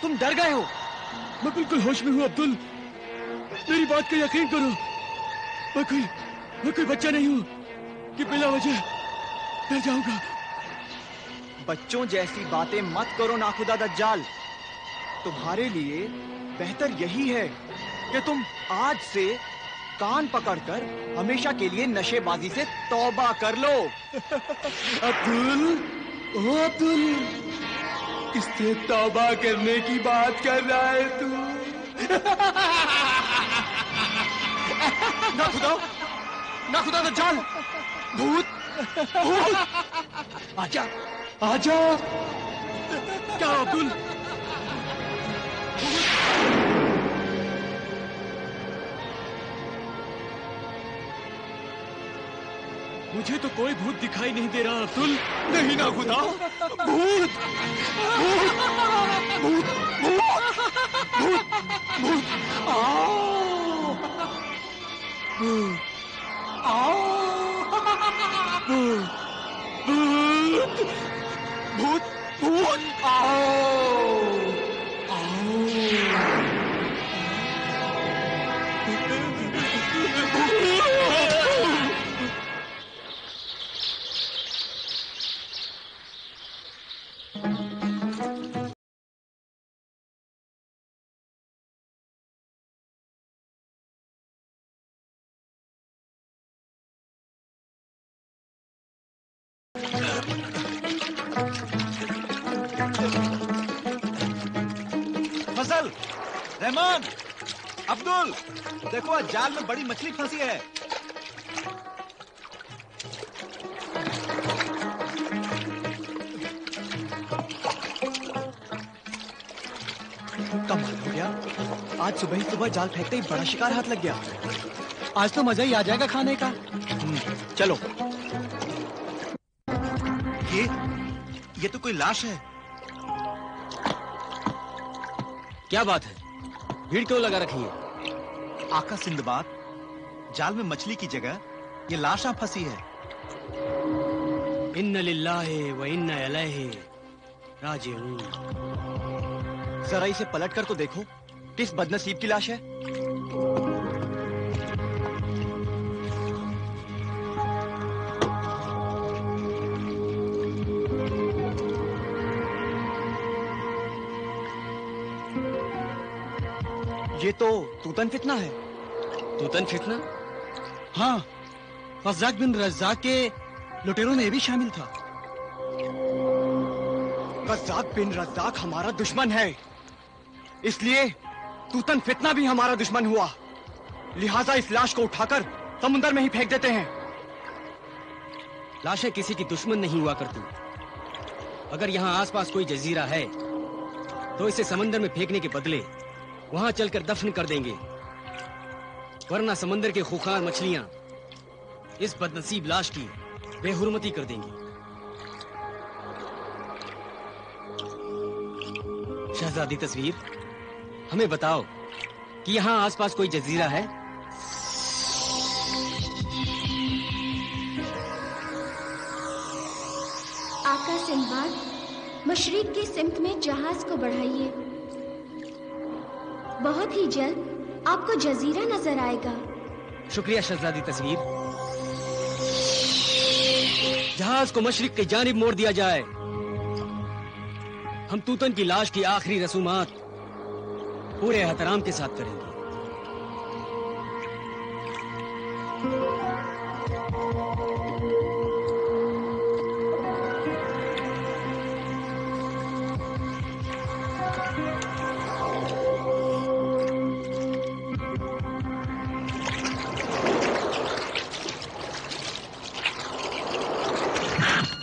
तुम डर गए हो। मैं बिल्कुल होश में हूँ अब्दुल, मेरी बात का यकीन करो। मैं कोई बच्चा नहीं हूँ कि बिना वजह डर जाऊंगा। बच्चों जैसी बातें मत करो नाखुदा दज्जाल। तुम्हारे लिए बेहतर यही है कि तुम आज से कान पकड़कर हमेशा के लिए नशेबाजी से तौबा कर लो। अब्दुल, ओ अब्दुल, किससे तौबा करने की बात कर रहा है तू? नाखुदा दज्जाल, भूत, आजा, आजा। क्या अब्दुल? मुझे तो कोई भूत दिखाई नहीं दे रहा अब्दुल। नहीं नाखुदा, भूत, भूत, भूत, भूत, भूत, भूत, आओ, भूत, भूत, भूत, आओ, फजल, रहमान, अब्दुल, देखो आज जाल में बड़ी मछली फंसी है। आज सुबह ही सुबह जाल फेंकते ही बड़ा शिकार हाथ लग गया। आज तो मजा ही आ जाएगा खाने का। चलो। ये तो कोई लाश है। क्या बात है, भीड़ क्यों लगा रखी है? आका सिंदबाद, जाल में मछली की जगह ये लाश यहाँ फंसी है। इन्ना लिल्लाहि व इन्ना इलैहि राजिऊन। जरा इसे पलट कर तो देखो, किस बदनसीब की लाश है। ये तो तूतन फितना है। तूतन फितना? हाँ, रज़्ज़ाक बिन रज़्ज़ाक के लुटेरों में ये भी शामिल था। रज़्ज़ाक बिन रज़्ज़ाक हमारा दुश्मन है, इसलिए तूतन फितना भी हमारा दुश्मन हुआ। लिहाजा इस लाश को उठाकर समुंदर में ही फेंक देते हैं। लाशें किसी की दुश्मन नहीं हुआ करती। अगर यहाँ आसपास कोई जजीरा है तो इसे समंदर में फेंकने के बदले वहां चलकर दफन कर देंगे, वरना समंदर के खूंखार मछलियां इस बदनसीब लाश की बेहुरमती कर देंगी। शहजादी तस्वीर, हमें बताओ कि यहाँ आसपास कोई जजीरा है? आका सिंदबाद, मशरिक की सिमत में जहाज को बढ़ाइए। बहुत ही जल्द आपको जजीरा नजर आएगा। शुक्रिया शहजादी तस्वीर। जहाज को मशरिक की जानिब मोड़ दिया जाए। हम तूतन की लाश की आखिरी रसूमात पूरे एहतराम के साथ करेंगे।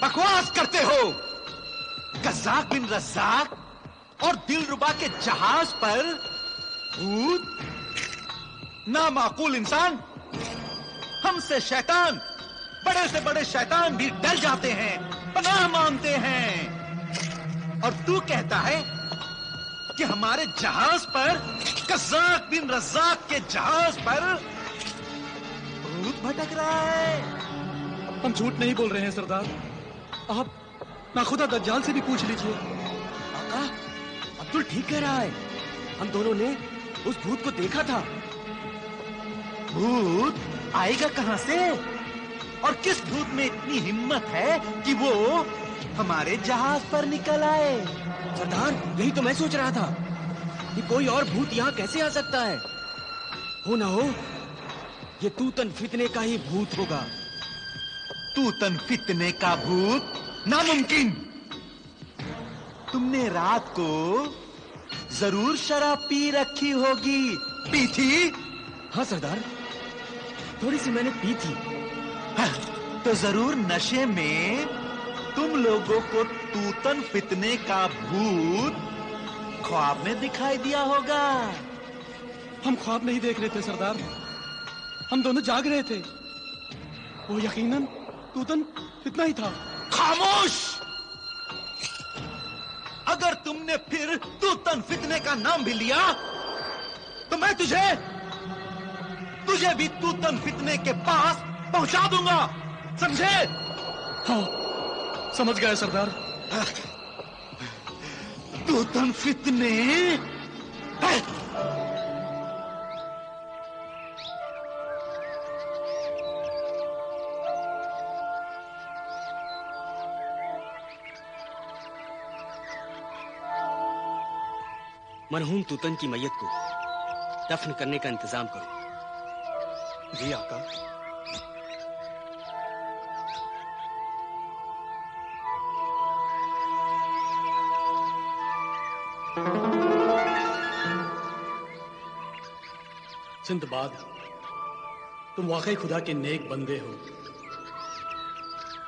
बकवास करते हो। कज़्ज़ाक बिन रज़्ज़ाक और दिलरुबा के जहाज पर भूत? नामाकूल इंसान। हमसे शैतान, बड़े से बड़े शैतान भी डर जाते हैं, पनाह मांगते हैं। और तू कहता है कि हमारे जहाज पर, कज़्ज़ाक बिन रज़्ज़ाक के जहाज पर भूत भटक रहा है। हम झूठ नहीं बोल रहे हैं सरदार। आप नाखुदा दज्जाल से भी पूछ लीजिए। आका, अब्दुल ठीक कह रहा है। हम दोनों ने उस भूत को देखा था। भूत आएगा कहां से? और किस भूत में इतनी हिम्मत है कि वो हमारे जहाज पर निकल आए? सरदार, यही तो मैं सोच रहा था कि कोई और भूत यहाँ कैसे आ सकता है। हो ना हो ये तूतन फितने का ही भूत होगा। तूतन फितने का भूत? नामुमकिन। तुमने रात को जरूर शराब पी रखी होगी। पी थी? हाँ सरदार, थोड़ी सी मैंने पी थी। हाँ, तो जरूर नशे में तुम लोगों को तूतन फितने का भूत ख्वाब में दिखाई दिया होगा। हम ख्वाब नहीं देख रहे थे सरदार, हम दोनों जाग रहे थे। वो यकीनन तूतन फितना ही था। खामोश! अगर तुमने फिर तूतन फितने का नाम भी लिया तो मैं तुझे भी तूतन फितने के पास पहुंचा दूंगा, समझे? हाँ, समझ गए सरदार। तूतन फितने मरहूम तूतन की मैयत को दफन करने का इंतजाम करो। जी आका। सिंदबाद, तुम वाकई खुदा के नेक बंदे हो।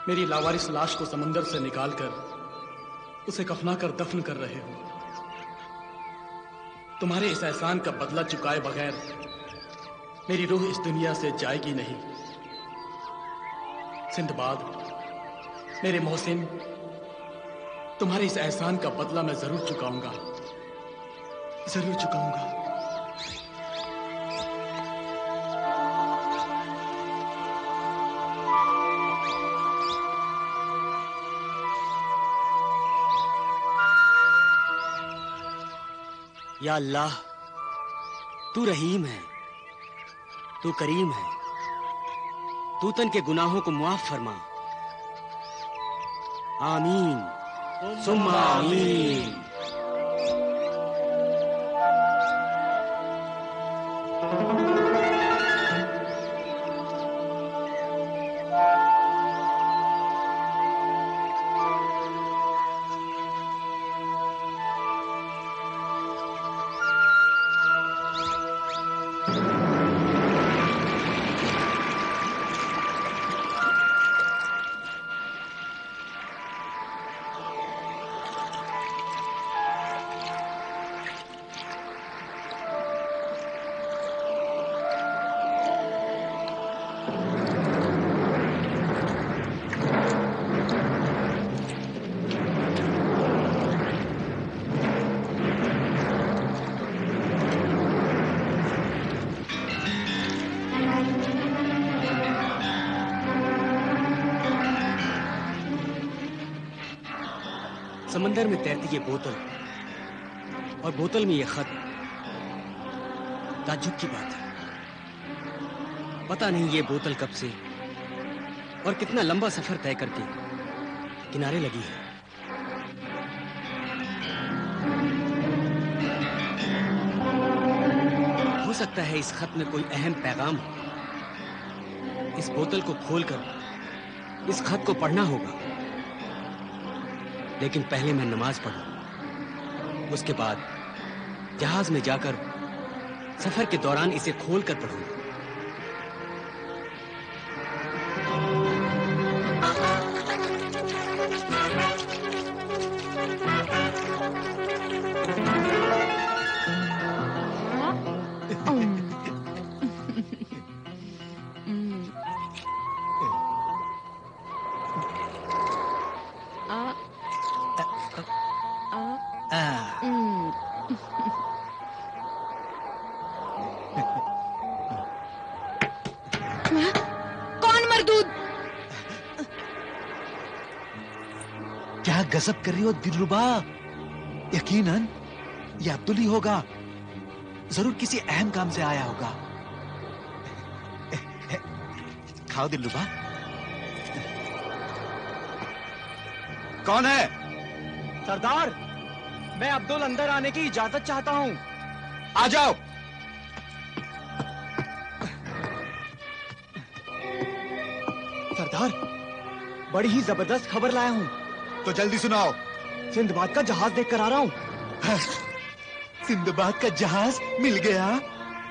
मेरी लावारिस लाश को समंदर से निकालकर उसे कफना कर दफन कर रहे हो। तुम्हारे इस एहसान का बदला चुकाए बगैर मेरी रूह इस दुनिया से जाएगी नहीं। सिंदबाद, मेरे मोहसिन, तुम्हारे इस एहसान का बदला मैं जरूर चुकाऊंगा, जरूर चुकाऊंगा। या अल्लाह, तू रहीम है, तू करीम है, तू तन के गुनाहों को मुआफ फरमा। आमीन सुम्मा आमीन। समंदर में तैरती ये बोतल और बोतल में ये खत, ताज्जुब की बात है। पता नहीं ये बोतल कब से और कितना लंबा सफर तय करके किनारे लगी है। हो सकता है इस खत में कोई अहम पैगाम हो। इस बोतल को खोलकर इस खत को पढ़ना होगा, लेकिन पहले मैं नमाज पढ़ूं, उसके बाद जहाज में जाकर सफर के दौरान इसे खोलकर पढ़ूंगा। क्या गजब कर रही हो दिलरुबा? यकीनन ये अब्दुल ही होगा। जरूर किसी अहम काम से आया होगा। खाओ दिलरुबा। कौन है? सरदार, मैं अब्दुल अंदर आने की इजाजत चाहता हूँ। आ जाओ। सरदार, बड़ी ही जबरदस्त खबर लाया हूँ। तो जल्दी सुनाओ। सिंदबाद का जहाज देख कर आ रहा हूँ। सिंदबाद का जहाज मिल गया?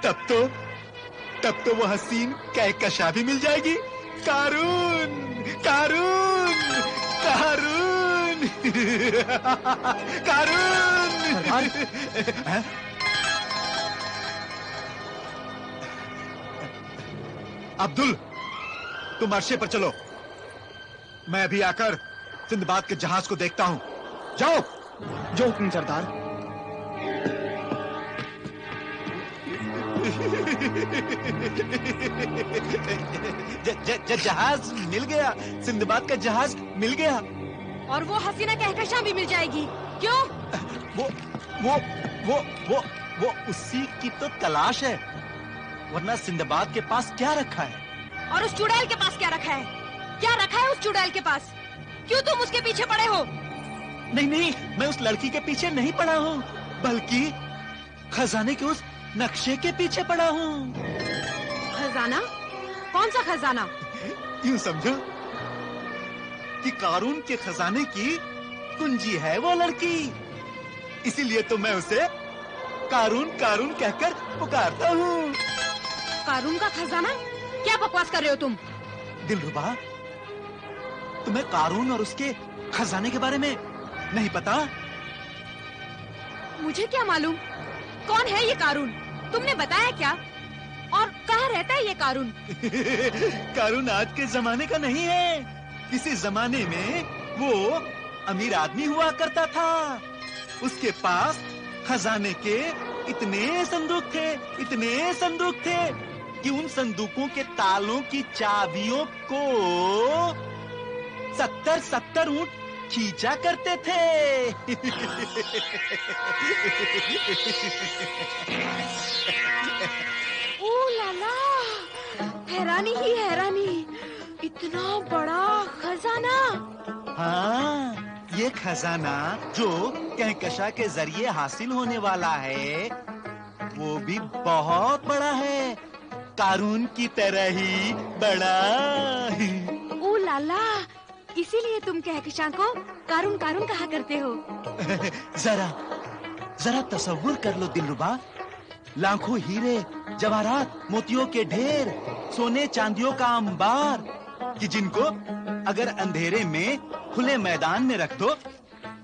तब तो वो हसीन कहकशा भी मिल जाएगी। कारून, कारून, कारून, कारून। अब्दुल, तुम अर्शे पर चलो, मैं अभी आकर सिंदबाद के जहाज को देखता हूं। जाओ। जो हुक्म सरदार। जहाज मिल गया, सिंदबाद का जहाज मिल गया। और वो हसीना कहकशां भी मिल जाएगी। क्यों? वो उसी की तो तलाश है, वरना सिंदबाद के पास क्या रखा है? और उस चुड़ैल के पास क्या रखा है? क्या रखा है उस चुड़ैल के पास? क्यों तुम उसके पीछे पड़े हो? नहीं, मैं उस लड़की के पीछे नहीं पड़ा हूँ, बल्कि खजाने के उस नक्शे के पीछे पड़ा हूँ। खजाना? कौन सा खजाना? यूं समझो कि कारून के खजाने की कुंजी है वो लड़की, इसीलिए तो मैं उसे कारून कारून कहकर पुकारता हूँ। कारून का खजाना? क्या बकवास कर रहे हो तुम? दिलरुबा, तुम्हें कारून और उसके खजाने के बारे में नहीं पता? मुझे क्या मालूम? कौन है ये कारून? तुमने बताया क्या? और कहाँ रहता है ये कारून? कारून आज के जमाने का नहीं है। किसी जमाने में वो अमीर आदमी हुआ करता था। उसके पास खजाने के इतने संदूक थे कि उन संदूकों के तालों की चाबियों को 70 ऊंट खींचा करते थे। ओ लाला, हैरानी ही हैरानी, इतना बड़ा खजाना। हाँ, ये खजाना जो कहकशा के जरिए हासिल होने वाला है, वो भी बहुत बड़ा है, कारून की तरह ही बड़ा। ओ लाला, इसीलिए तुम कहकशा को कारून कारून कहा करते हो। जरा तसव्वुर कर लो दिलरुबा, लाखों हीरे, जवाहरात, मोतियों के ढेर, सोने चांदियों का अंबार, कि जिनको अगर अंधेरे में खुले मैदान में रख दो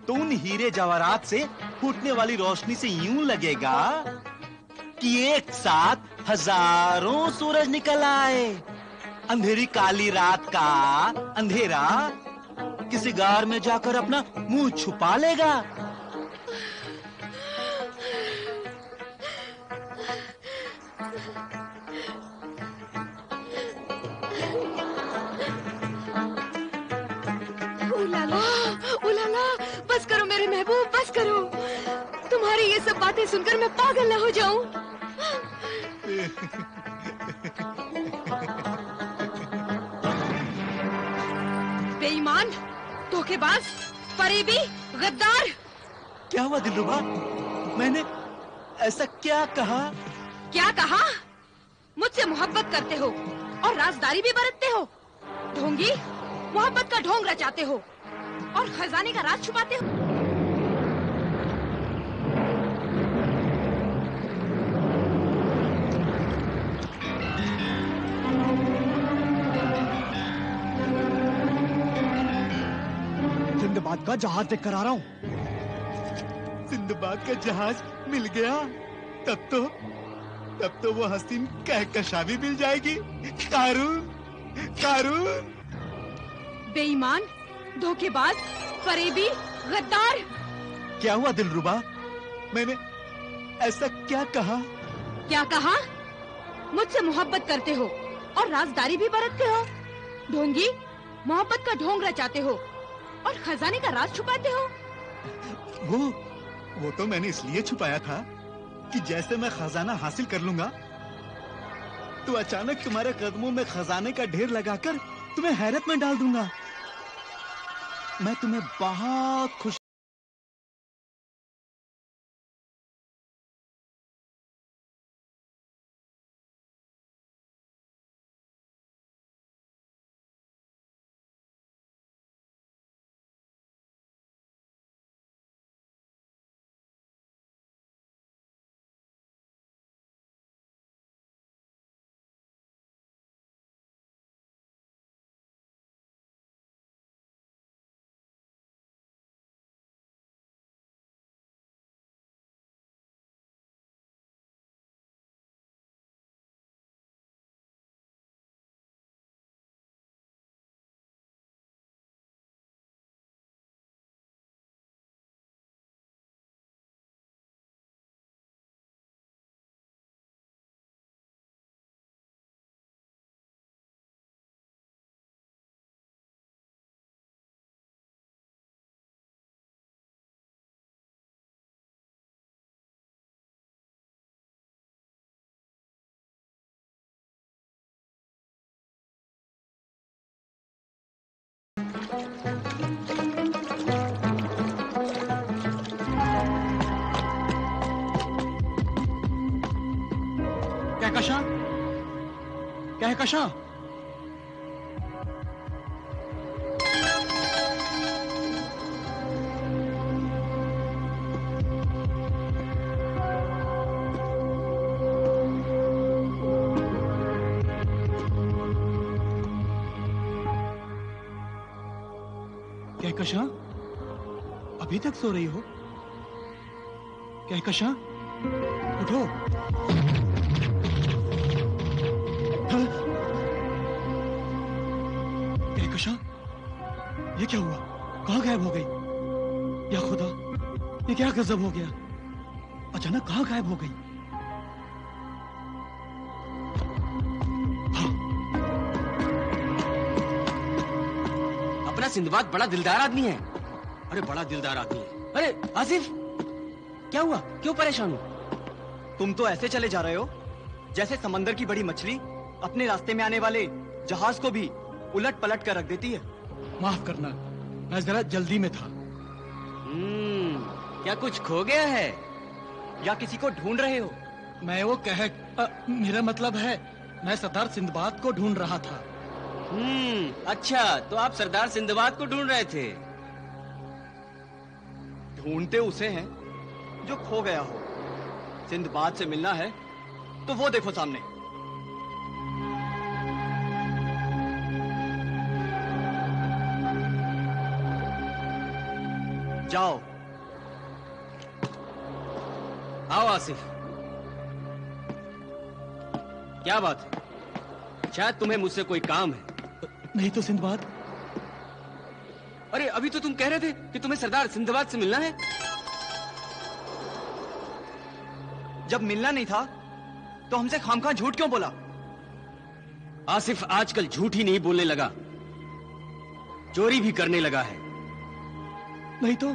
तो उन हीरे जवाहरात से फूटने वाली रोशनी से यूं लगेगा कि एक साथ हजारों सूरज निकल आए। अंधेरी काली रात का अंधेरा किसी गार में जाकर अपना मुंह छुपा लेगा। उलाला, बस करो मेरे महबूब, बस करो। तुम्हारी ये सब बातें सुनकर मैं पागल न हो जाऊं। बेईमान, धोखेबाज, फरेबी, गद्दार। क्या हुआ दिलरुबा? मैंने ऐसा क्या कहा? क्या कहा? मुझसे मोहब्बत करते हो और राजदारी भी बरतते हो। ढोंगी, मोहब्बत का ढोंग रचाते हो और खजाने का राज छुपाते हो। सिंदबाद का जहाज देख कर आ रहा हूँ। सिंदबाद का जहाज मिल गया, तब तो वो हसीन कहकशा भी मिल जाएगी। कारून। बेईमान, धोखेबाज, फरेबी, गद्दार। क्या हुआ दिलरुबा? मैंने ऐसा क्या कहा? क्या कहा? मुझसे मोहब्बत करते हो और राजदारी भी बरतते हो। ढोंगी, मोहब्बत का ढोंग रचाते हो और खजाने का राज छुपाते हो। वो तो मैंने इसलिए छुपाया था कि जैसे मैं खजाना हासिल कर लूंगा तो अचानक तुम्हारे कदमों में खजाने का ढेर लगाकर तुम्हें हैरत में डाल दूंगा। मैं तुम्हें बहुत खुश। कहकशा, कहकशा, अभी तक सो रही हो? कहकशा, उठो। कशा, ये क्या हुआ? कहाँ गायब हो गई? या खुदा, ये क्या गजब हो गया? अचानक कहाँ गायब हो गई? अपना सिंदबाद बड़ा दिलदार आदमी है। अरे बड़ा दिलदार आदमी है। अरे आसिफ, क्या हुआ? क्यों परेशान हो? तुम तो ऐसे चले जा रहे हो जैसे समंदर की बड़ी मछली अपने रास्ते में आने वाले जहाज को भी उलट पलट कर रख देती है। माफ करना, मैं जरा जल्दी में था। क्या कुछ खो गया है या किसी को ढूंढ रहे हो? मैं वो मेरा मतलब है, मैं सरदार सिंदबाद को ढूंढ रहा था। अच्छा, तो आप सरदार सिंदबाद को ढूंढ रहे थे? ढूंढते उसे हैं जो खो गया हो। सिंदबाद से मिलना है तो वो देखो सामने। जाओ। आओ आसिफ। क्या बात है? शायद तुम्हें मुझसे कोई काम है। नहीं तो सिंदबाद। अरे अभी तो तुम कह रहे थे कि तुम्हें सरदार सिंदबाद से मिलना है। जब मिलना नहीं था तो हमसे खामखा झूठ क्यों बोला? आसिफ आजकल झूठ ही नहीं बोलने लगा, चोरी भी करने लगा है। नहीं तो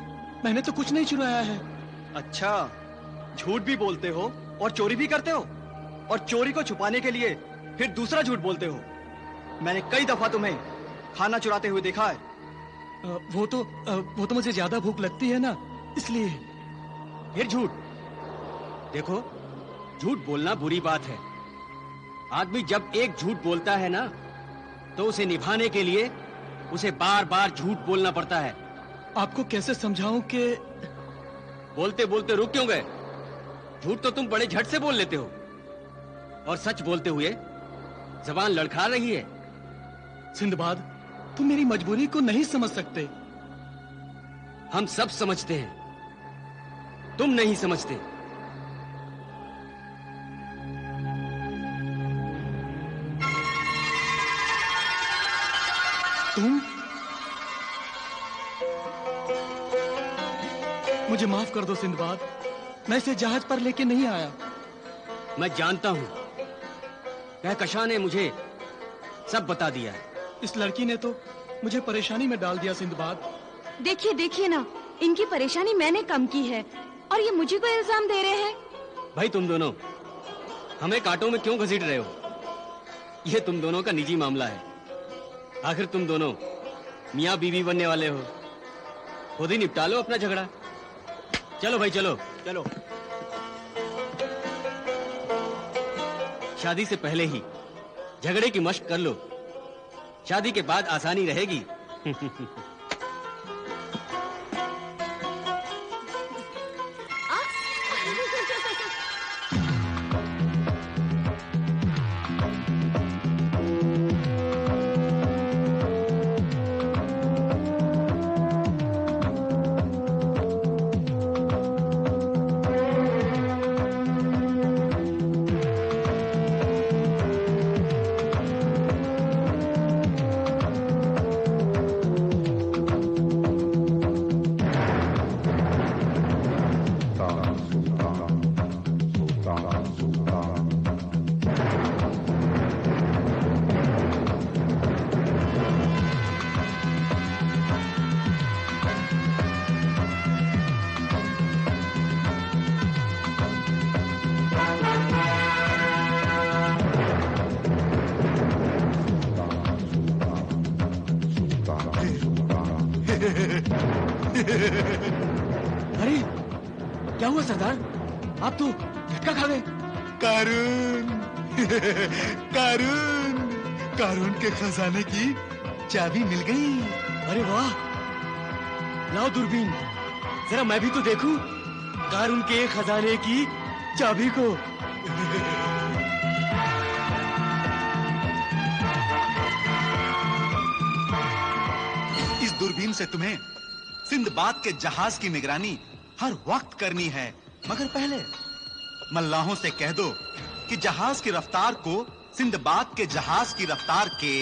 मैंने तो कुछ नहीं चुराया है। अच्छा, झूठ भी बोलते हो और चोरी भी करते हो, और चोरी को छुपाने के लिए फिर दूसरा झूठ बोलते हो। मैंने कई दफा तुम्हें खाना चुराते हुए देखा है। वो तो मुझे ज्यादा भूख लगती है ना, इसलिए। फिर झूठ? देखो, झूठ बोलना बुरी बात है। आदमी जब एक झूठ बोलता है ना, तो उसे निभाने के लिए उसे बार बार झूठ बोलना पड़ता है। आपको कैसे समझाऊं कि... बोलते बोलते रुक क्यों गए? झूठ तो तुम बड़े झट से बोल लेते हो, और सच बोलते हुए जबान लड़खड़ा रही है। सिंदबाद, तुम मेरी मजबूरी को नहीं समझ सकते। हम सब समझते हैं, तुम नहीं समझते। तुम? मुझे माफ कर दो सिंदबाद, मैं इसे जहाज पर लेके नहीं आया। मैं जानता हूं, कहकशां ने मुझे सब बता दिया है। इस लड़की ने तो मुझे परेशानी में डाल दिया सिंदबाद। देखिए देखिए ना, इनकी परेशानी मैंने कम की है और ये मुझे को इल्जाम दे रहे हैं। भाई तुम दोनों हमें कांटों में क्यों घसीट रहे हो? ये तुम दोनों का निजी मामला है। आखिर तुम दोनों मियाँ बीवी बनने वाले हो, खुद ही निपटा लो अपना झगड़ा। चलो भाई चलो चलो। शादी से पहले ही झगड़े की मशक कर लो, शादी के बाद आसानी रहेगी। अरे क्या हुआ सरदार, आप तो झटका खा गए। कारून कारून कारून के खजाने की चाबी मिल गई। अरे वाह, लाओ दूरबीन, जरा मैं भी तो देखूं कारून के खजाने की चाबी को। इस दूरबीन से तुम्हें सिंदबाद के जहाज की निगरानी हर वक्त करनी है, मगर पहले मल्लाहों से कह दो कि जहाज की रफ्तार को सिंदबाद के जहाज की रफ्तार के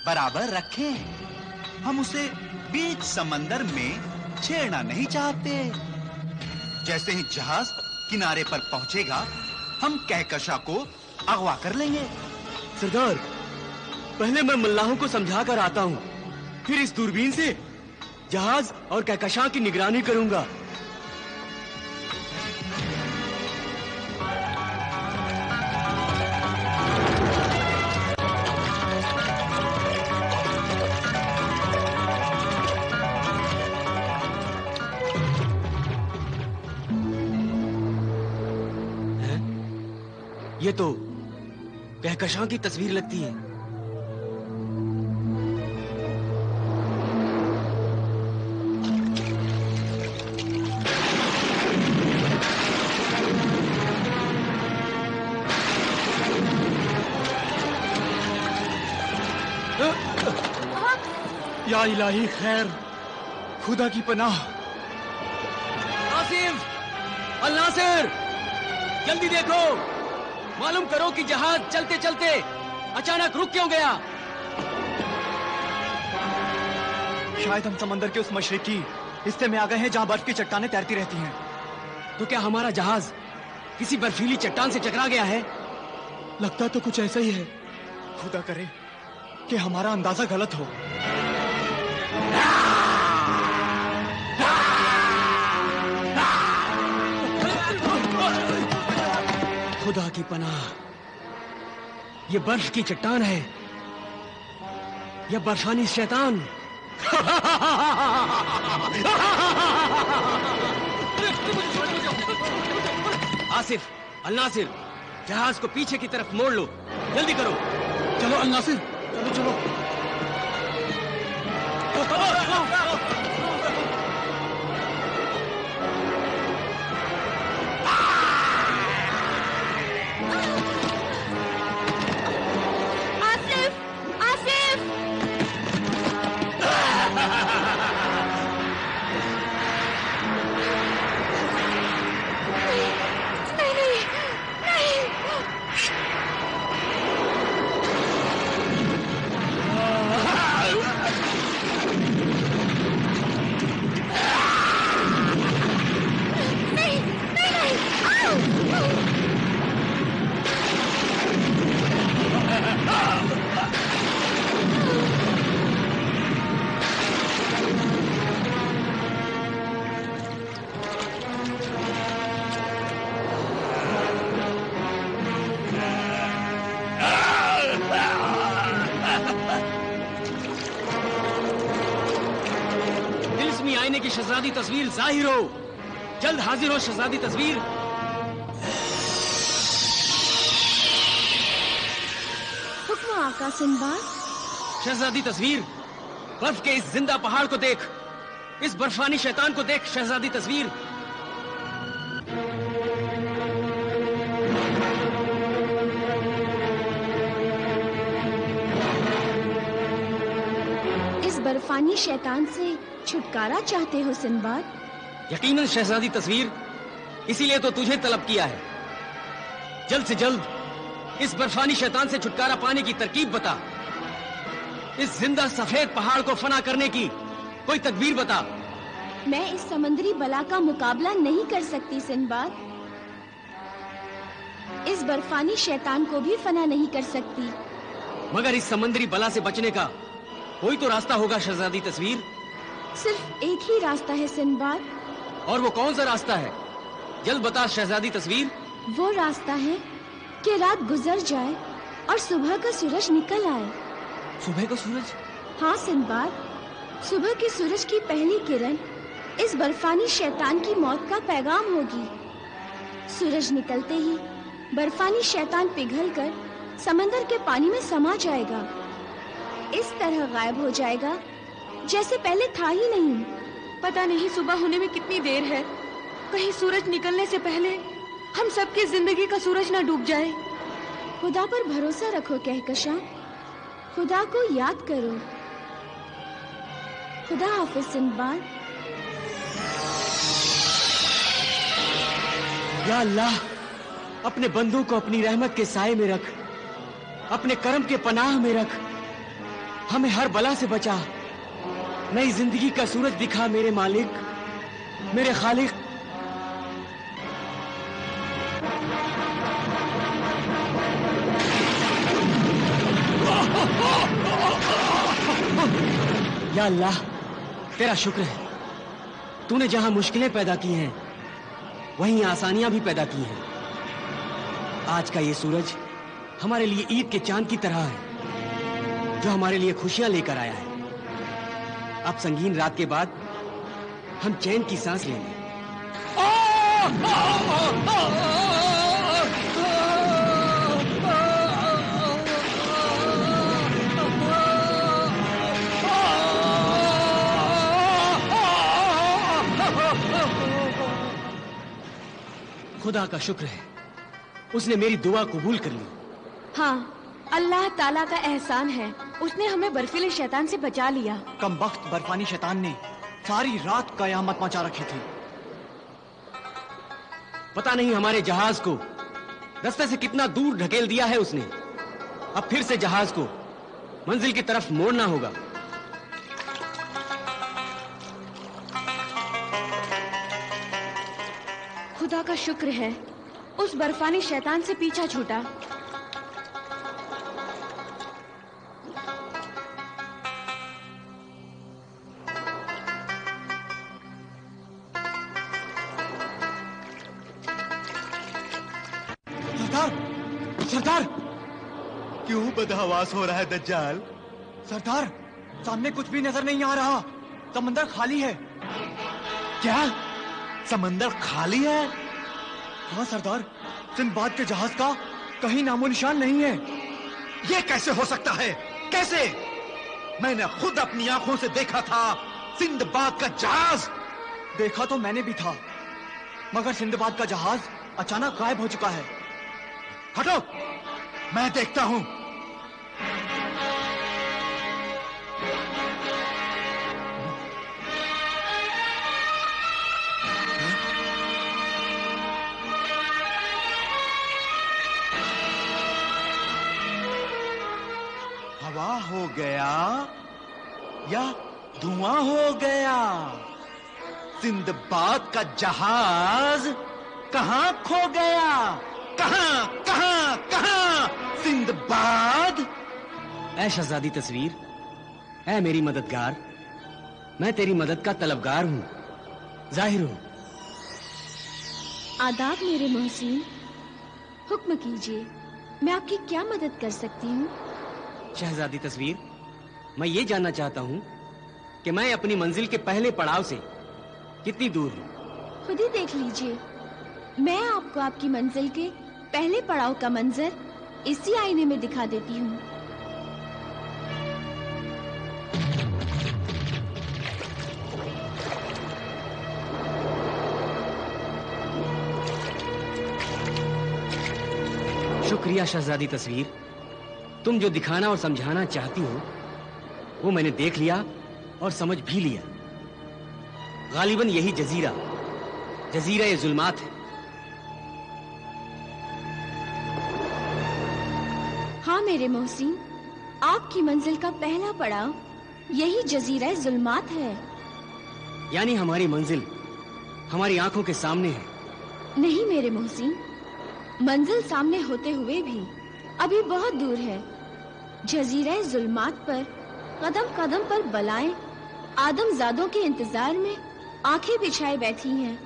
बराबर रखें। हम उसे बीच समंदर में छेड़ना नहीं चाहते। जैसे ही जहाज किनारे पर पहुंचेगा, हम कहकशा को अगवा कर लेंगे। सरदार, पहले मैं मल्लाहों को समझा कर आता हूँ, फिर इस दूरबीन से जहाज और कहकशा की निगरानी करूंगा। ये तो कहकशां की तस्वीर लगती है। या इलाही खैर, खुदा की पनाह। आसिफ, अल नासिर, जल्दी देखो, मालूम करो कि जहाज चलते चलते अचानक रुक क्यों गया। शायद हम समंदर के उस मशरिकी हिस्से में आ गए हैं जहां बर्फ की चट्टानें तैरती रहती हैं। तो क्या हमारा जहाज किसी बर्फीली चट्टान से टकरा गया है? लगता तो कुछ ऐसा ही है। खुदा करे कि हमारा अंदाजा गलत हो। खुदा की पनाह, ये बर्फ की चट्टान है या बर्फानी शैतान? आसिफ, अल नासिर, जहाज को पीछे की तरफ मोड़ लो, जल्दी करो। चलो अल नासिर, चलो चलो। आईने की शहजादी तस्वीर जाहिर हो। जल्द हाजिर हो शहजादी तस्वीर। हुक्म आका सिंबाद। शहजादी तस्वीर, बर्फ के इस जिंदा पहाड़ को देख, इस बर्फानी शैतान को देख शहजादी तस्वीर। इस बर्फानी शैतान से छुटकारा चाहते हो सिंबाद? यकीनन शहजादी तस्वीर, इसीलिए तो तुझे तलब किया है। जल्द से जल्द इस बर्फानी शैतान से छुटकारा पाने की तरकीब बता। इस जिंदा सफेद पहाड़ को फना करने की कोई तदबीर बता। मैं इस समंदरी बला का मुकाबला नहीं कर सकती सिंबाद। इस बर्फानी शैतान को भी फना नहीं कर सकती। मगर इस समंदरी बला से बचने का कोई तो रास्ता होगा शहजादी तस्वीर। सिर्फ एक ही रास्ता है सिंबाद। और वो कौन सा रास्ता है? जल्द बता शहजादी तस्वीर। वो रास्ता है कि रात गुजर जाए और सुबह का सूरज निकल आए। सुबह का सूरज? हाँ सिंबाद, सुबह के सूरज की पहली किरण इस बर्फानी शैतान की मौत का पैगाम होगी। सूरज निकलते ही बर्फानी शैतान पिघलकर समंदर के पानी में समा जाएगा। इस तरह गायब हो जाएगा जैसे पहले था ही नहीं। पता नहीं सुबह होने में कितनी देर है। कहीं सूरज निकलने से पहले हम सबकी जिंदगी का सूरज ना डूब जाए। खुदा पर भरोसा रखो कहकशा, खुदा को याद करो। खुदा हाफिज सिंबाद। या अल्लाह, अपने बंदों को अपनी रहमत के साए में रख, अपने करम के पनाह में रख, हमें हर बला से बचा, नई जिंदगी का सूरज दिखा मेरे मालिक, मेरे खालिक। या अल्लाह, तेरा शुक्र है, तूने जहां मुश्किलें पैदा की हैं वहीं आसानियां भी पैदा की हैं। आज का ये सूरज हमारे लिए ईद के चांद की तरह है, जो हमारे लिए खुशियां लेकर आया है। अब संगीन रात के बाद हम चैन की सांस लेंगे। खुदा का शुक्र है, उसने मेरी दुआ कबूल कर ली। हाँ, अल्लाह ताला का एहसान है, उसने हमें बर्फीले शैतान से बचा लिया। कमबख्त बर्फानी शैतान ने सारी रात कयामत मचा रखी थी। पता नहीं हमारे जहाज को रास्ते से कितना दूर ढकेल दिया है उसने। अब फिर से जहाज को मंजिल की तरफ मोड़ना होगा। खुदा का शुक्र है, उस बर्फानी शैतान से पीछा छूटा। सरदार, सरदार, क्यों बदहवास हो रहा है दज्जाल? सरदार, सामने कुछ भी नजर नहीं आ रहा। समंदर खाली है। क्या समंदर खाली है? हाँ सरदार, सिंदबाद के जहाज का कहीं नामो निशान नहीं है। ये कैसे हो सकता है? कैसे? मैंने खुद अपनी आंखों से देखा था सिंदबाद का जहाज। देखा तो मैंने भी था, मगर सिंदबाद का जहाज अचानक गायब हो चुका है। हटो, मैं देखता हूं। हवा हो गया या धुआं हो गया? सिंदबाद का जहाज कहां खो गया? कहां कहां कहां सिंदबाद? ऐ शहजादी तस्वीर, ऐ मेरी मददगार, मैं तेरी मदद का तलबगार हूं, जाहिर हूं। आदाब मेरे मोहसिन, हुक्म कीजिए, मैं आपकी क्या मदद कर सकती हूँ? शहजादी तस्वीर, मैं ये जानना चाहता हूँ कि मैं अपनी मंजिल के पहले पड़ाव से कितनी दूर हूँ। खुद ही देख लीजिए। मैं आपको आपकी मंजिल के पहले पड़ाव का मंजर इसी आईने में दिखा देती हूँ। शुक्रिया शहजादी तस्वीर, तुम जो दिखाना और समझाना चाहती हो वो मैंने देख लिया और समझ भी लिया। गालिबन यही जजीरा ये जुल्मात है। हाँ मेरे मोहसिन, आपकी मंजिल का पहला पड़ाव यही जजीरा जुल्मात है। यानी हमारी मंजिल हमारी आंखों के सामने है। नहीं मेरे मोहसिन, मंजिल सामने होते हुए भी अभी बहुत दूर है। जजीरा जुल्मात पर कदम कदम पर बलाएं आदमजादों के इंतजार में आंखें बिछाए बैठी हैं।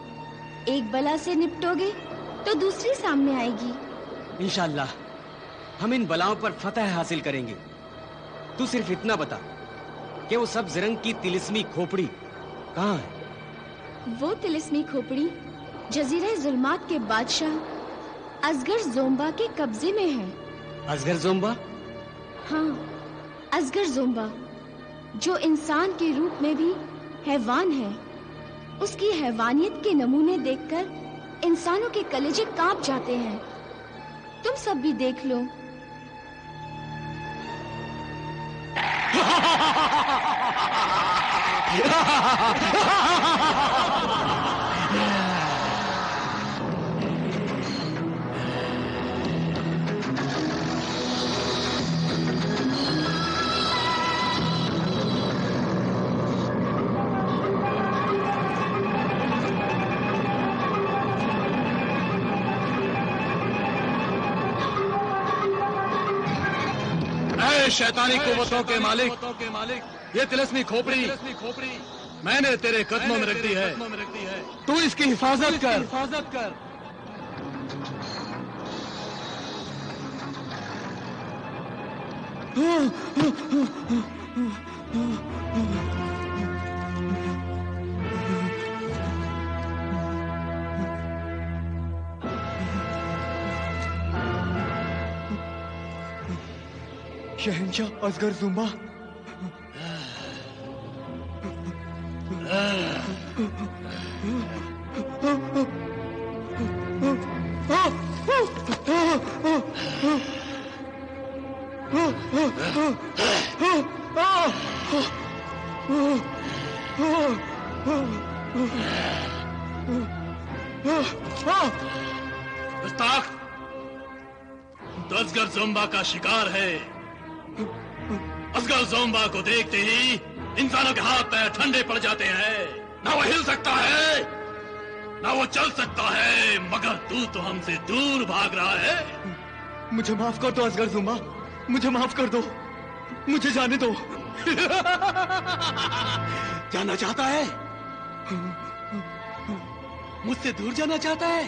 एक बला से निपटोगे तो दूसरी सामने आएगी। इंशाअल्लाह हम इन बलाओं पर फतह हासिल करेंगे। तू सिर्फ इतना बता कि वो सब्ज रंग की तिलिस्मी खोपड़ी कहाँ है? वो तिलिस्मी खोपड़ी जजीरा जुल्मात के बादशाह असगर जोम्बा के कब्जे में है। असगर जोम्बा? हाँ, असगर जोम्बा, जो इंसान के रूप में भी हैवान है। उसकी हैवानियत के नमूने देखकर इंसानों के कलेजे कांप जाते हैं। तुम सब भी देख लो। हे शैतानी कुव्वतों के मालिक, ये तिलस्मी खोपड़ी मैंने तेरे कदमों में रख दी है, तू इसकी हिफाजत कर। शहंशाह असगर जुम्बा, गुस्ताख, तो असगर ज़ोंबा का शिकार है। असगर ज़ोंबा को देखते ही इंसानों के हाथ पैर ठंडे पड़ जाते हैं। ना वो हिल सकता है, ना वो चल सकता है, मगर तू तो हमसे दूर भाग रहा है। मुझे माफ कर दो असगर जुम्बा, मुझे माफ कर दो, मुझे जाने दो। जाना चाहता है? मुझसे दूर जाना चाहता है?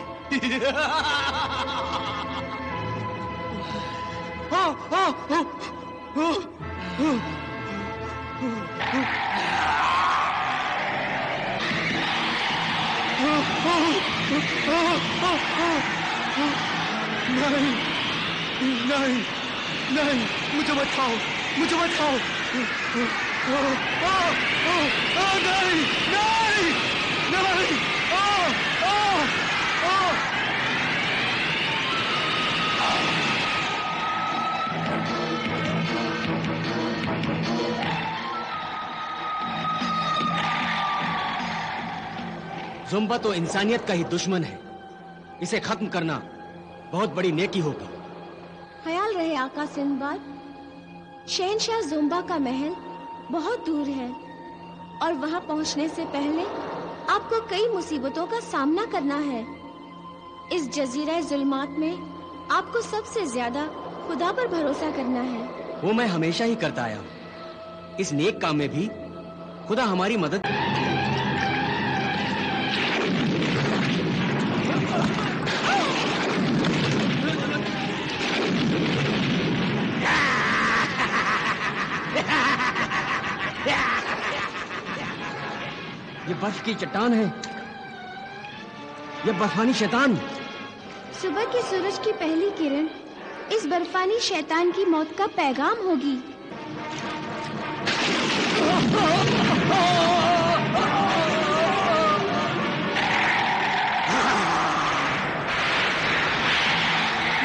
नहीं, नहीं, नहीं, मुझे मत खाओ, मुझे मत खाओ। नहीं, नहीं, नहीं, ज़ुम्बा तो इंसानियत का ही दुश्मन है, इसे खत्म करना बहुत बड़ी नेकी होगी। ख्याल रहे आका सिंदबाद, शहंशाह ज़ुम्बा का महल बहुत दूर है और वहां पहुंचने से पहले आपको कई मुसीबतों का सामना करना है। इस जजीरा जुल्मात में आपको सबसे ज्यादा खुदा पर भरोसा करना है। वो मैं हमेशा ही करता आया हूँ। इस नेक काम में भी खुदा हमारी मदद। ये बर्फ की चट्टान है, ये बर्फानी शैतान। सुबह के सूरज की पहली किरण इस बर्फानी शैतान की मौत का पैगाम होगी।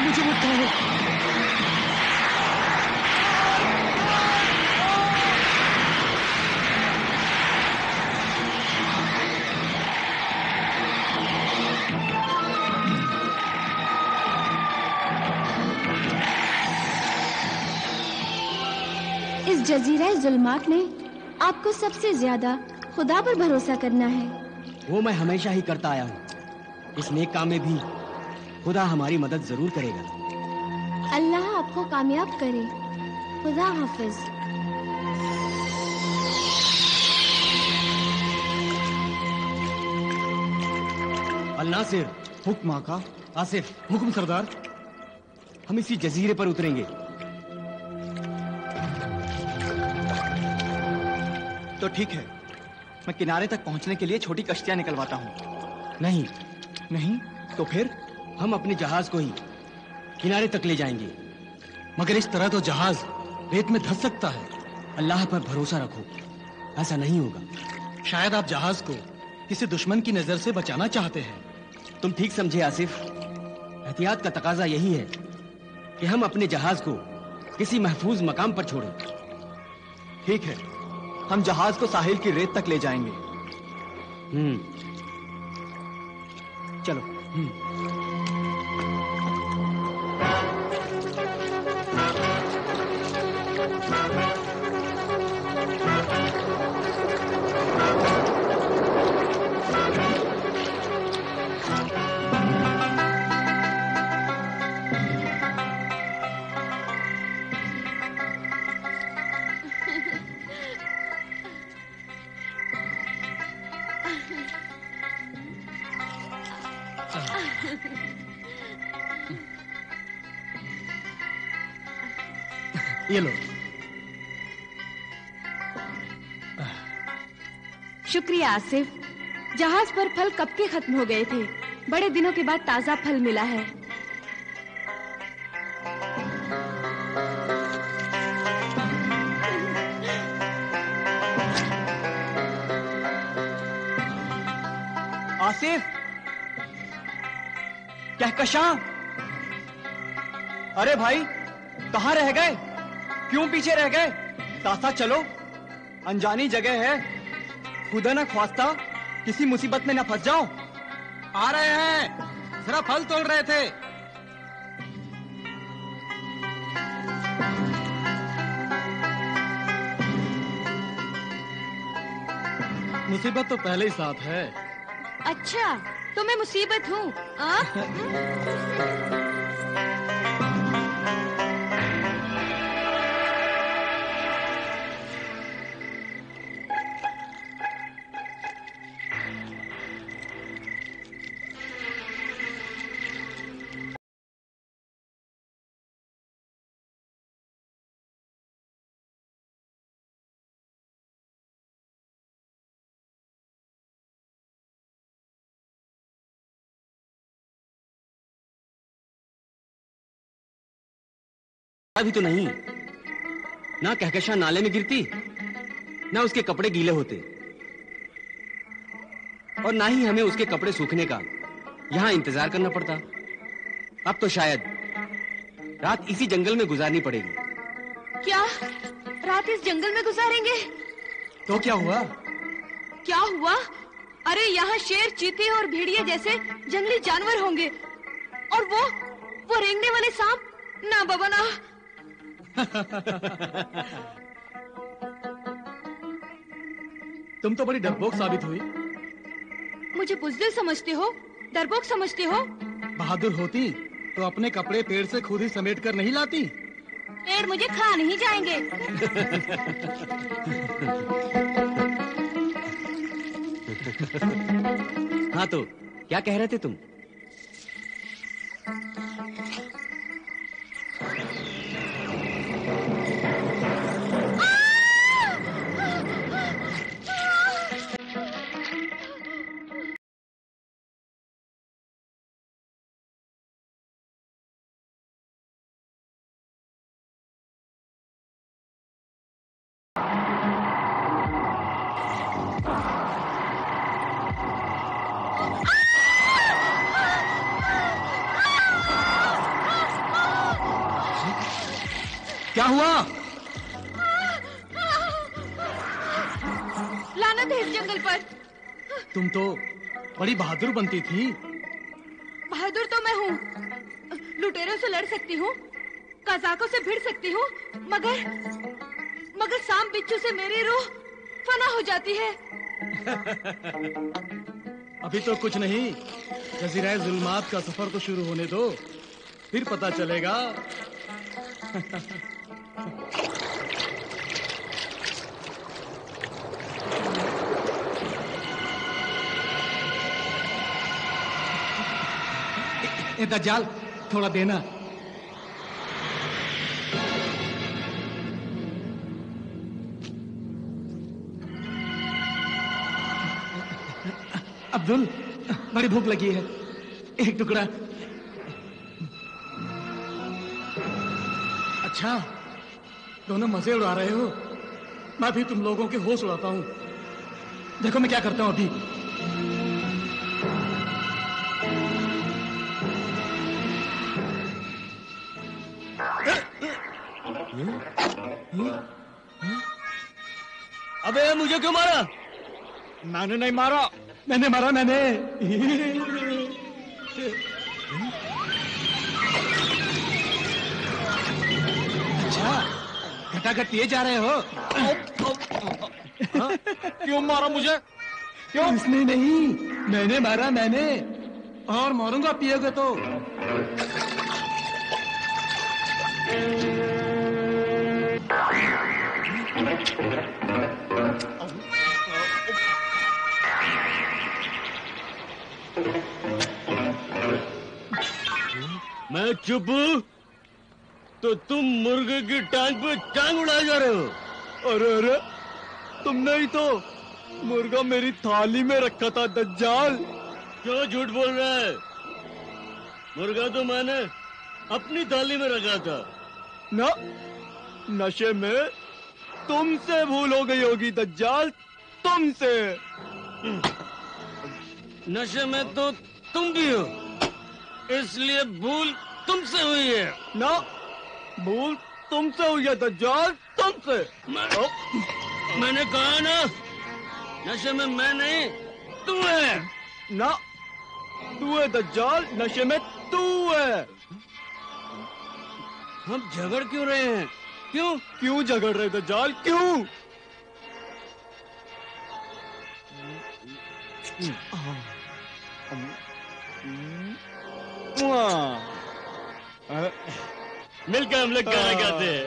मुझे मत खाओ। इस जजीरा जुल्मात में आपको सबसे ज्यादा खुदा पर भरोसा करना है। वो मैं हमेशा ही करता आया हूँ। इस नेक काम में भी खुदा हमारी मदद जरूर करेगा। अल्लाह आपको कामयाब करे। खुदा हाफिज। अल-नासिर। हुक्म आका। आसिफ। हुक्म सरदार। हम इसी जजीरे पर उतरेंगे। तो ठीक है, मैं किनारे तक पहुंचने के लिए छोटी कश्तियां निकलवाता हूँ। नहीं। नहीं तो फिर? हम अपने जहाज को ही किनारे तक ले जाएंगे। मगर इस तरह तो जहाज रेत में धंस सकता है। अल्लाह पर भरोसा रखो, ऐसा नहीं होगा। शायद आप जहाज को किसी दुश्मन की नजर से बचाना चाहते हैं। तुम ठीक समझे आसिफ। एहतियात का तकाजा यही है कि हम अपने जहाज को किसी महफूज मकाम पर छोड़ें। ठीक है, हम जहाज को साहिल की रेत तक ले जाएंगे। चलो। ये लो। शुक्रिया आसिफ। जहाज पर फल कब के खत्म हो गए थे। बड़े दिनों के बाद ताजा फल मिला है। आसिफ, कहकशां, अरे भाई कहां रह गए? क्यों पीछे रह गए? साथ साथ चलो, अनजानी जगह है, खुदा ना ख्वास्ता किसी मुसीबत में ना फंस जाओ। आ रहे हैं, जरा फल तोड़ रहे थे। मुसीबत तो पहले ही साथ है। अच्छा, तो मैं मुसीबत हूँ? अभी तो नहीं, ना कहकशां नाले में गिरती, ना उसके कपड़े गीले होते, और ना ही हमें उसके कपड़े सूखने का यहां इंतजार करना पड़ता। अब तो शायद रात इसी जंगल में गुजारनी पड़ेगी। क्या रात इस जंगल में गुजारेंगे? तो क्या हुआ? क्या हुआ? अरे यहाँ शेर, चीते और भेड़िए जैसे जंगली जानवर होंगे, और वो रेंगने वाले सांप। ना बाबा ना। तुम तो बड़ी डरपोक साबित हुई। मुझे बुज़दिल समझते हो? डरपोक समझते हो? बहादुर होती तो अपने कपड़े पेड़ से खुद ही समेट कर नहीं लाती। पेड़ मुझे खा नहीं जाएंगे। हाँ, तो क्या कह रहे थे तुम? क्या हुआ? लानत है इस जंगल पर। तुम तो बड़ी बहादुर बनती थी। बहादुर तो मैं हूँ, लुटेरों से लड़ सकती हूँ, कज़ाकों से भिड़ सकती हूँ, मगर सांप बिच्छू से मेरी रूह फना हो जाती है। अभी तो कुछ नहीं, जज़ीरा जुल्मात का सफर तो शुरू होने दो, फिर पता चलेगा। ए दज्जाल, थोड़ा देना। अब्दुल, बड़ी भूख लगी है, एक टुकड़ा। अच्छा, दोनों मजे उड़ा रहे हो, मैं भी तुम लोगों के होश उड़ाता हूं। देखो मैं क्या करता हूं अभी। अबे मुझे क्यों मारा? मैंने नहीं मारा। मैंने मारा, मैंने। अच्छा, घटाघट पिए जा रहे हो? क्यों मारा मुझे? क्यों? इसने नहीं, मैंने मारा, मैंने। और मारूंगा पियोगे तो। मैं चुप हूं, तो तुम मुर्गे की टांग पे टांग उड़ाए जा रहे हो। अरे अरे, तुमने ही तो मुर्गा मेरी थाली में रखा था दज्जाल। क्यों झूठ बोल रहा है? मुर्गा तो मैंने अपनी थाली में रखा था ना। नशे में तुमसे भूल हो गई होगी दज्जाल, तुमसे। नशे में तो तुम भी हो, इसलिए भूल तुमसे हुई है। ना, भूल तुमसे हुई है दज्जाल, तुमसे। मैंने कहा ना, नशे में मैं नहीं तू है। ना, तू है दज्जाल, नशे में तू है। हम झगड़ क्यों रहे हैं? क्यों झगड़ रहे दज्जाल, क्यों? मिलकर हम लोग गाना गाते हैं।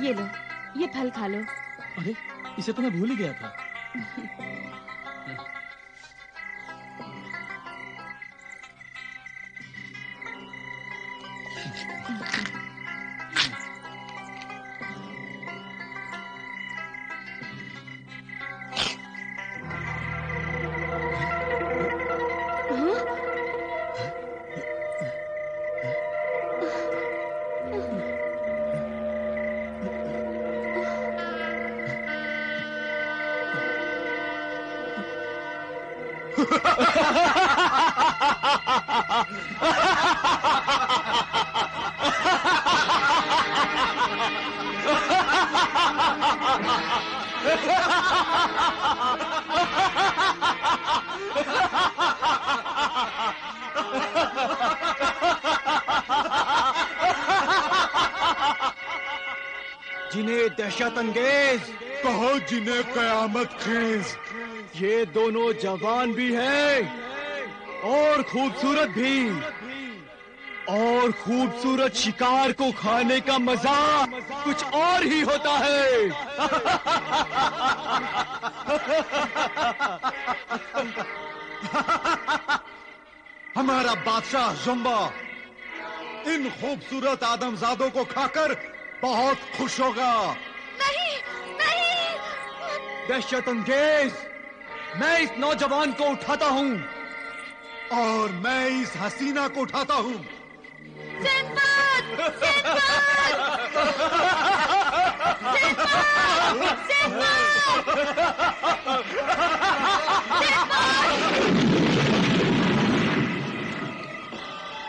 ये लो, ये फल खा लो। अरे, इसे तो मैं भूल ही गया था। जिन्हें दहशत अंगेज कहो, जिन्हें कयामत खेज। ये दोनों जवान भी हैं और खूबसूरत भी, और खूबसूरत शिकार को खाने का मजा कुछ और ही होता है। हमारा बादशाह जुम्बा इन खूबसूरत आदमजादों को खाकर बहुत खुश होगा। नहीं, नहीं। दहशत अंगेज, मैं इस नौजवान को उठाता हूँ और मैं इस हसीना को उठाता हूँ। सिंबाद! सिंबाद!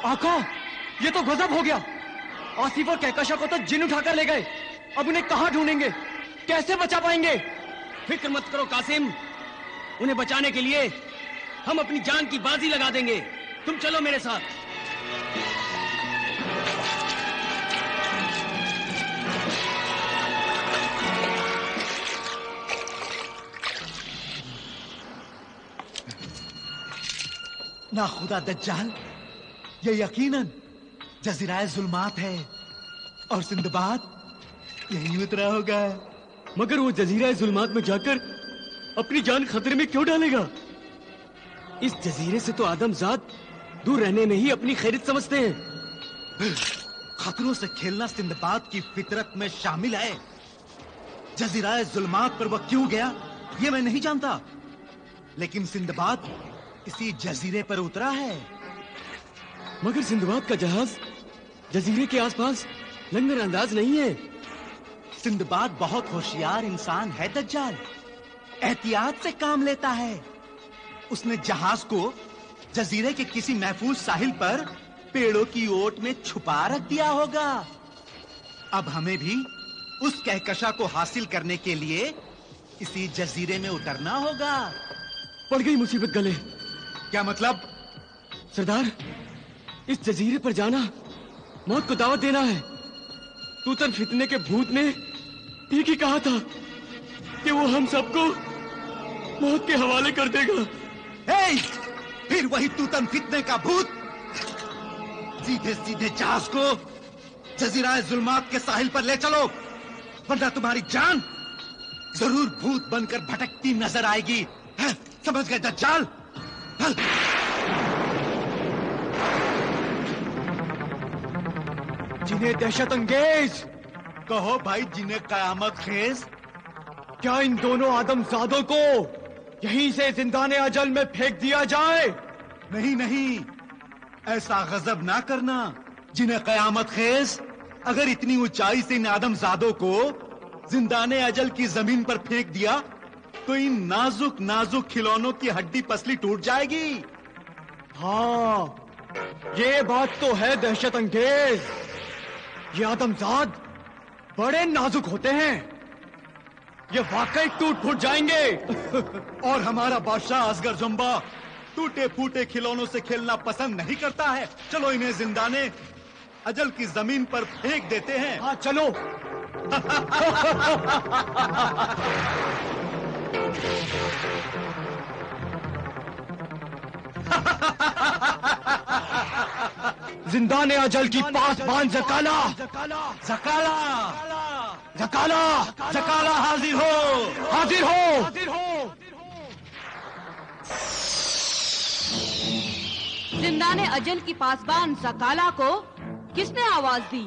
आका, ये तो गजब हो गया। आसिफ और कहकशा को तो जिन उठाकर ले गए। अब उन्हें कहाँ ढूंढेंगे, कैसे बचा पाएंगे? फिक्र मत करो कासिम, उन्हें बचाने के लिए हम अपनी जान की बाजी लगा देंगे। तुम चलो मेरे साथ। ना खुदा दज्जाल, ये यकीनन जजीराए जुल्मात है और सिंदबाद यही उतरा होगा। मगर वो जजीरा जुल्मात में जाकर अपनी जान खतरे में क्यों डालेगा? इस जजीरे से तो आदमजाद दूर रहने में ही अपनी खैरियत समझते हैं। खतरों से खेलना सिंदबाद की फितरत में शामिल है। जजीराए जुल्मात पर वह क्यों गया ये मैं नहीं जानता, लेकिन सिंदबाद इसी जजीरे पर उतरा है। मगर सिंदबाद का जहाज जजीरे के आसपास लंगर अंदाज नहीं है। सिंदबाद बहुत होशियार इंसान है दज्जाल। एहतियात से काम लेता है। उसने जहाज को जजीरे के किसी महफूज साहिल पर पेड़ों की ओट में छुपा रख दिया होगा। अब हमें भी उस कहकशा को हासिल करने के लिए इसी जजीरे में उतरना होगा। पड़ गई मुसीबत गले। क्या मतलब? सरदार, इस जजीरे पर जाना मौत को दावत देना है। तूतन फितने के भूत ने ठीक ही कहा था कि वो हम सबको मौत के हवाले कर देगा। फिर वही तूतन फितने का भूत सीधे सीधे जहाज को जजीरा जुल्मात के साहिल पर ले चलो, वरना तुम्हारी जान जरूर भूत बनकर भटकती नजर आएगी। है? समझ गए दज्जाल? जिन्हें दहशत अंगेज कहो भाई, जिन्हें कयामत खेज। क्या इन दोनों आदमजादों को यहीं से जिंदाने अजल में फेंक दिया जाए? नहीं नहीं, ऐसा गजब ना करना जिन्हें कयामत खेज। अगर इतनी ऊंचाई से इन आदमजादों को जिंदाने अजल की जमीन पर फेंक दिया तो इन नाजुक नाजुक खिलौनों की हड्डी पसली टूट जाएगी। हाँ, ये बात तो है दहशत अंगेज। ये आदमजाद बड़े नाजुक होते हैं, ये वाकई टूट फूट जाएंगे। और हमारा बादशाह असगर जुम्बा टूटे फूटे खिलौनों से खेलना पसंद नहीं करता है। चलो इन्हें जिंदाने अजल की जमीन पर फेंक देते हैं। हाँ चलो। जिंदाने अजल की पासबान जकाला जकाला जकाला जकाला हाजिर हो, हाजिर हो, हाजिर हो। जिंदाने अजल की पासबान जकाला को किसने आवाज दी?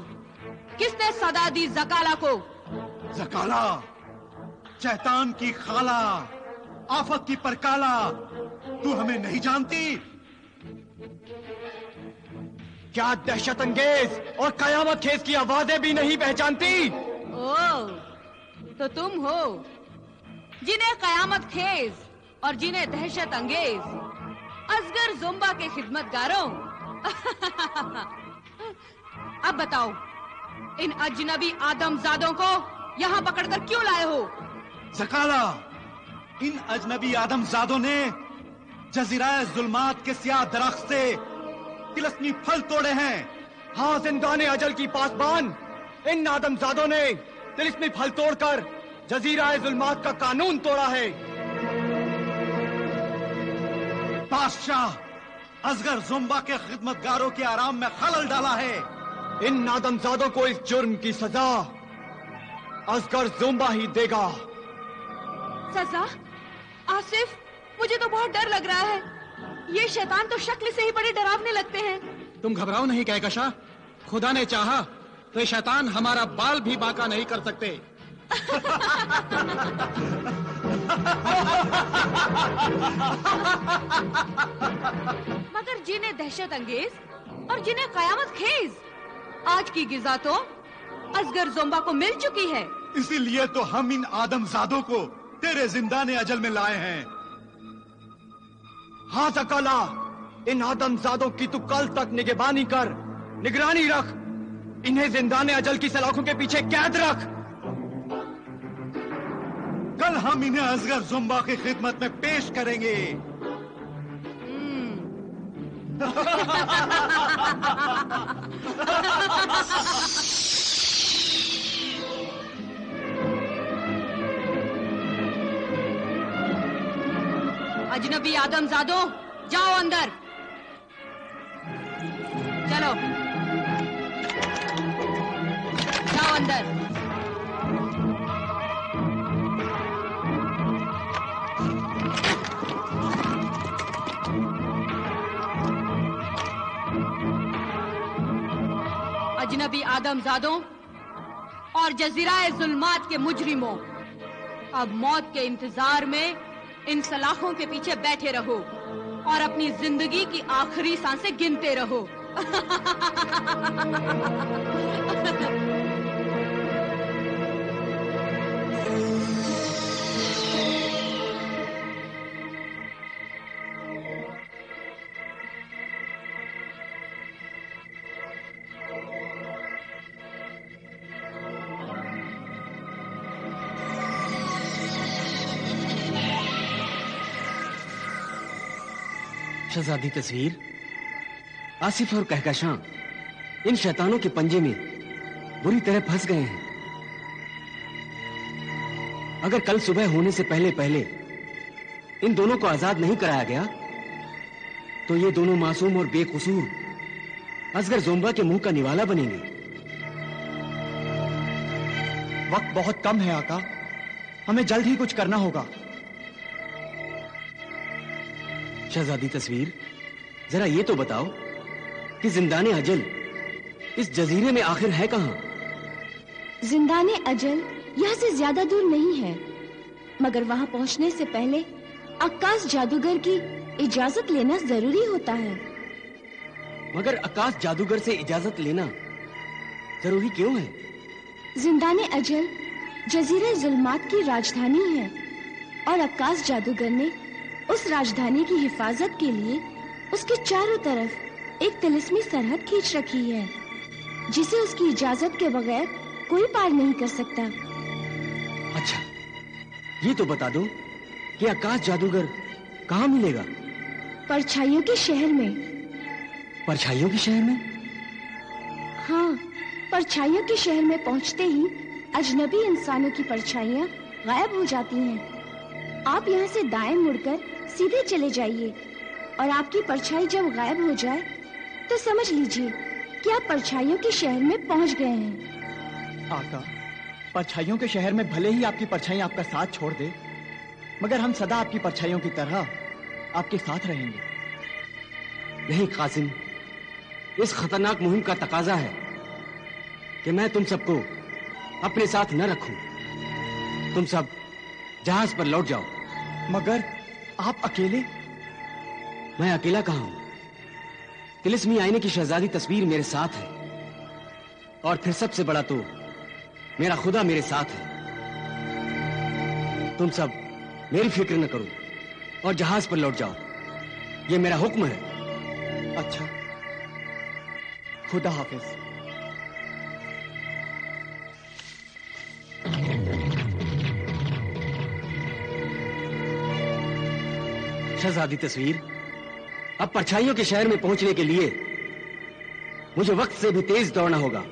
किसने सदा दी जकाला को? जकाला शैतान की खाला, आफत की परकाला, तू हमें नहीं जानती? क्या दहशत अंगेज और कयामत खेज की आवाजें भी नहीं पहचानती? ओह, तो तुम हो जिन्हें कयामत खेज और जिन्हें दहशत अंगेज असगर जुम्बा के खिदमतगारों। अब बताओ, इन अजनबी आदमजादों को यहाँ पकड़कर क्यों लाए हो? जकाला, इन अजनबी आदमजादों ने जजीरा जुल्मात के सियाह दरख्त से तिलस्मी फल तोड़े हैं। हाँ, जिंदाने अजल की पासबान इन आदमजादों ने तिलस्मी फल तोड़कर जजीरा जुल्मात का कानून तोड़ा है। बादशाह असगर जुम्बा के खिदमतगारों के आराम में खलल डाला है। इन आदमजादों को इस जुर्म की सजा असगर जुम्बा ही देगा। सजा? आसिफ, मुझे तो बहुत डर लग रहा है। ये शैतान तो शक्ल से ही बड़े डरावने लगते हैं। तुम घबराओ नहीं कहकशा, खुदा ने चाहा तो ये शैतान हमारा बाल भी बांका नहीं कर सकते। मगर जिन्हें दहशत अंगेज और जिन्हें कयामत खेज, आज की गिजा तो असगर जुम्बा को मिल चुकी है। इसीलिए तो हम इन आदमजादों को तेरे जिंदाने अजल में लाए हैं। हाँ जकाला, इन आदमजादों की तू कल तक निगरानी कर, निगरानी रख। इन्हें जिंदाने अजल की सलाखों के पीछे कैद रख। कल हम इन्हें असगर जुम्बा की खिदमत में पेश करेंगे। अजनबी आदमजादों, जाओ अंदर। चलो, जाओ अंदर। अजनबी आदमजादों और जजीराए जुल्मात के मुजरिमों, अब मौत के इंतजार में इन सलाखों के पीछे बैठे रहो और अपनी जिंदगी की आखिरी सांसें गिनते रहो। शहजादी तस्वीर, आसिफ और कहकशां इन शैतानों के पंजे में बुरी तरह फंस गए हैं। अगर कल सुबह होने से पहले पहले इन दोनों को आजाद नहीं कराया गया तो ये दोनों मासूम और बेकसूर असगर जोम्बा के मुंह का निवाला बनेंगे। वक्त बहुत कम है आका, हमें जल्द ही कुछ करना होगा। शहजादी तस्वीर, जरा ये तो बताओ कि जिंदाने अजल इस जजीरे में आखिर है कहां? जिंदाने अजल यहाँ से ज्यादा दूर नहीं है, मगर वहाँ पहुँचने से पहले अक्कास जादूगर की इजाजत लेना जरूरी होता है। मगर आकाश जादूगर से इजाजत लेना जरूरी क्यों है? जिंदाने अजल जजीरे जुल्मात की राजधानी है और अक्कास जादूगर ने उस राजधानी की हिफाजत के लिए उसके चारों तरफ एक तिलिस्मी सरहद खींच रखी है, जिसे उसकी इजाजत के बगैर कोई पार नहीं कर सकता। अच्छा, ये तो बता दो कि आकाश जादूगर कहाँ मिलेगा? परछाइयों के शहर में। परछाइयों के शहर में? हाँ, परछाइयों के शहर में पहुंचते ही अजनबी इंसानों की परछाइयाँ गायब हो जाती हैं। आप यहाँ से दाएं मुड़कर सीधे चले जाइए और आपकी परछाई जब गायब हो जाए तो समझ लीजिए कि आप परछाइयों के शहर में पहुंच गए हैं। आका, परछाइयों के शहर में भले ही आपकी परछाई आपका साथ छोड़ दे, मगर हम सदा आपकी परछाइयों की तरह आपके साथ रहेंगे। नहीं कासिम, इस खतरनाक मुहिम का तकाजा है कि मैं तुम सबको अपने साथ न रखूं। तुम सब जहाज पर लौट जाओ। मगर आप अकेले? मैं अकेला कहां हूं? तिलिस्मी आईने की शहजादी तस्वीर मेरे साथ है, और फिर सबसे बड़ा तो मेरा खुदा मेरे साथ है। तुम सब मेरी फिक्र न करो और जहाज पर लौट जाओ, ये मेरा हुक्म है। अच्छा, खुदा हाफिज। शहजादी तस्वीर, अब परछाइयों के शहर में पहुंचने के लिए मुझे वक्त से भी तेज दौड़ना होगा।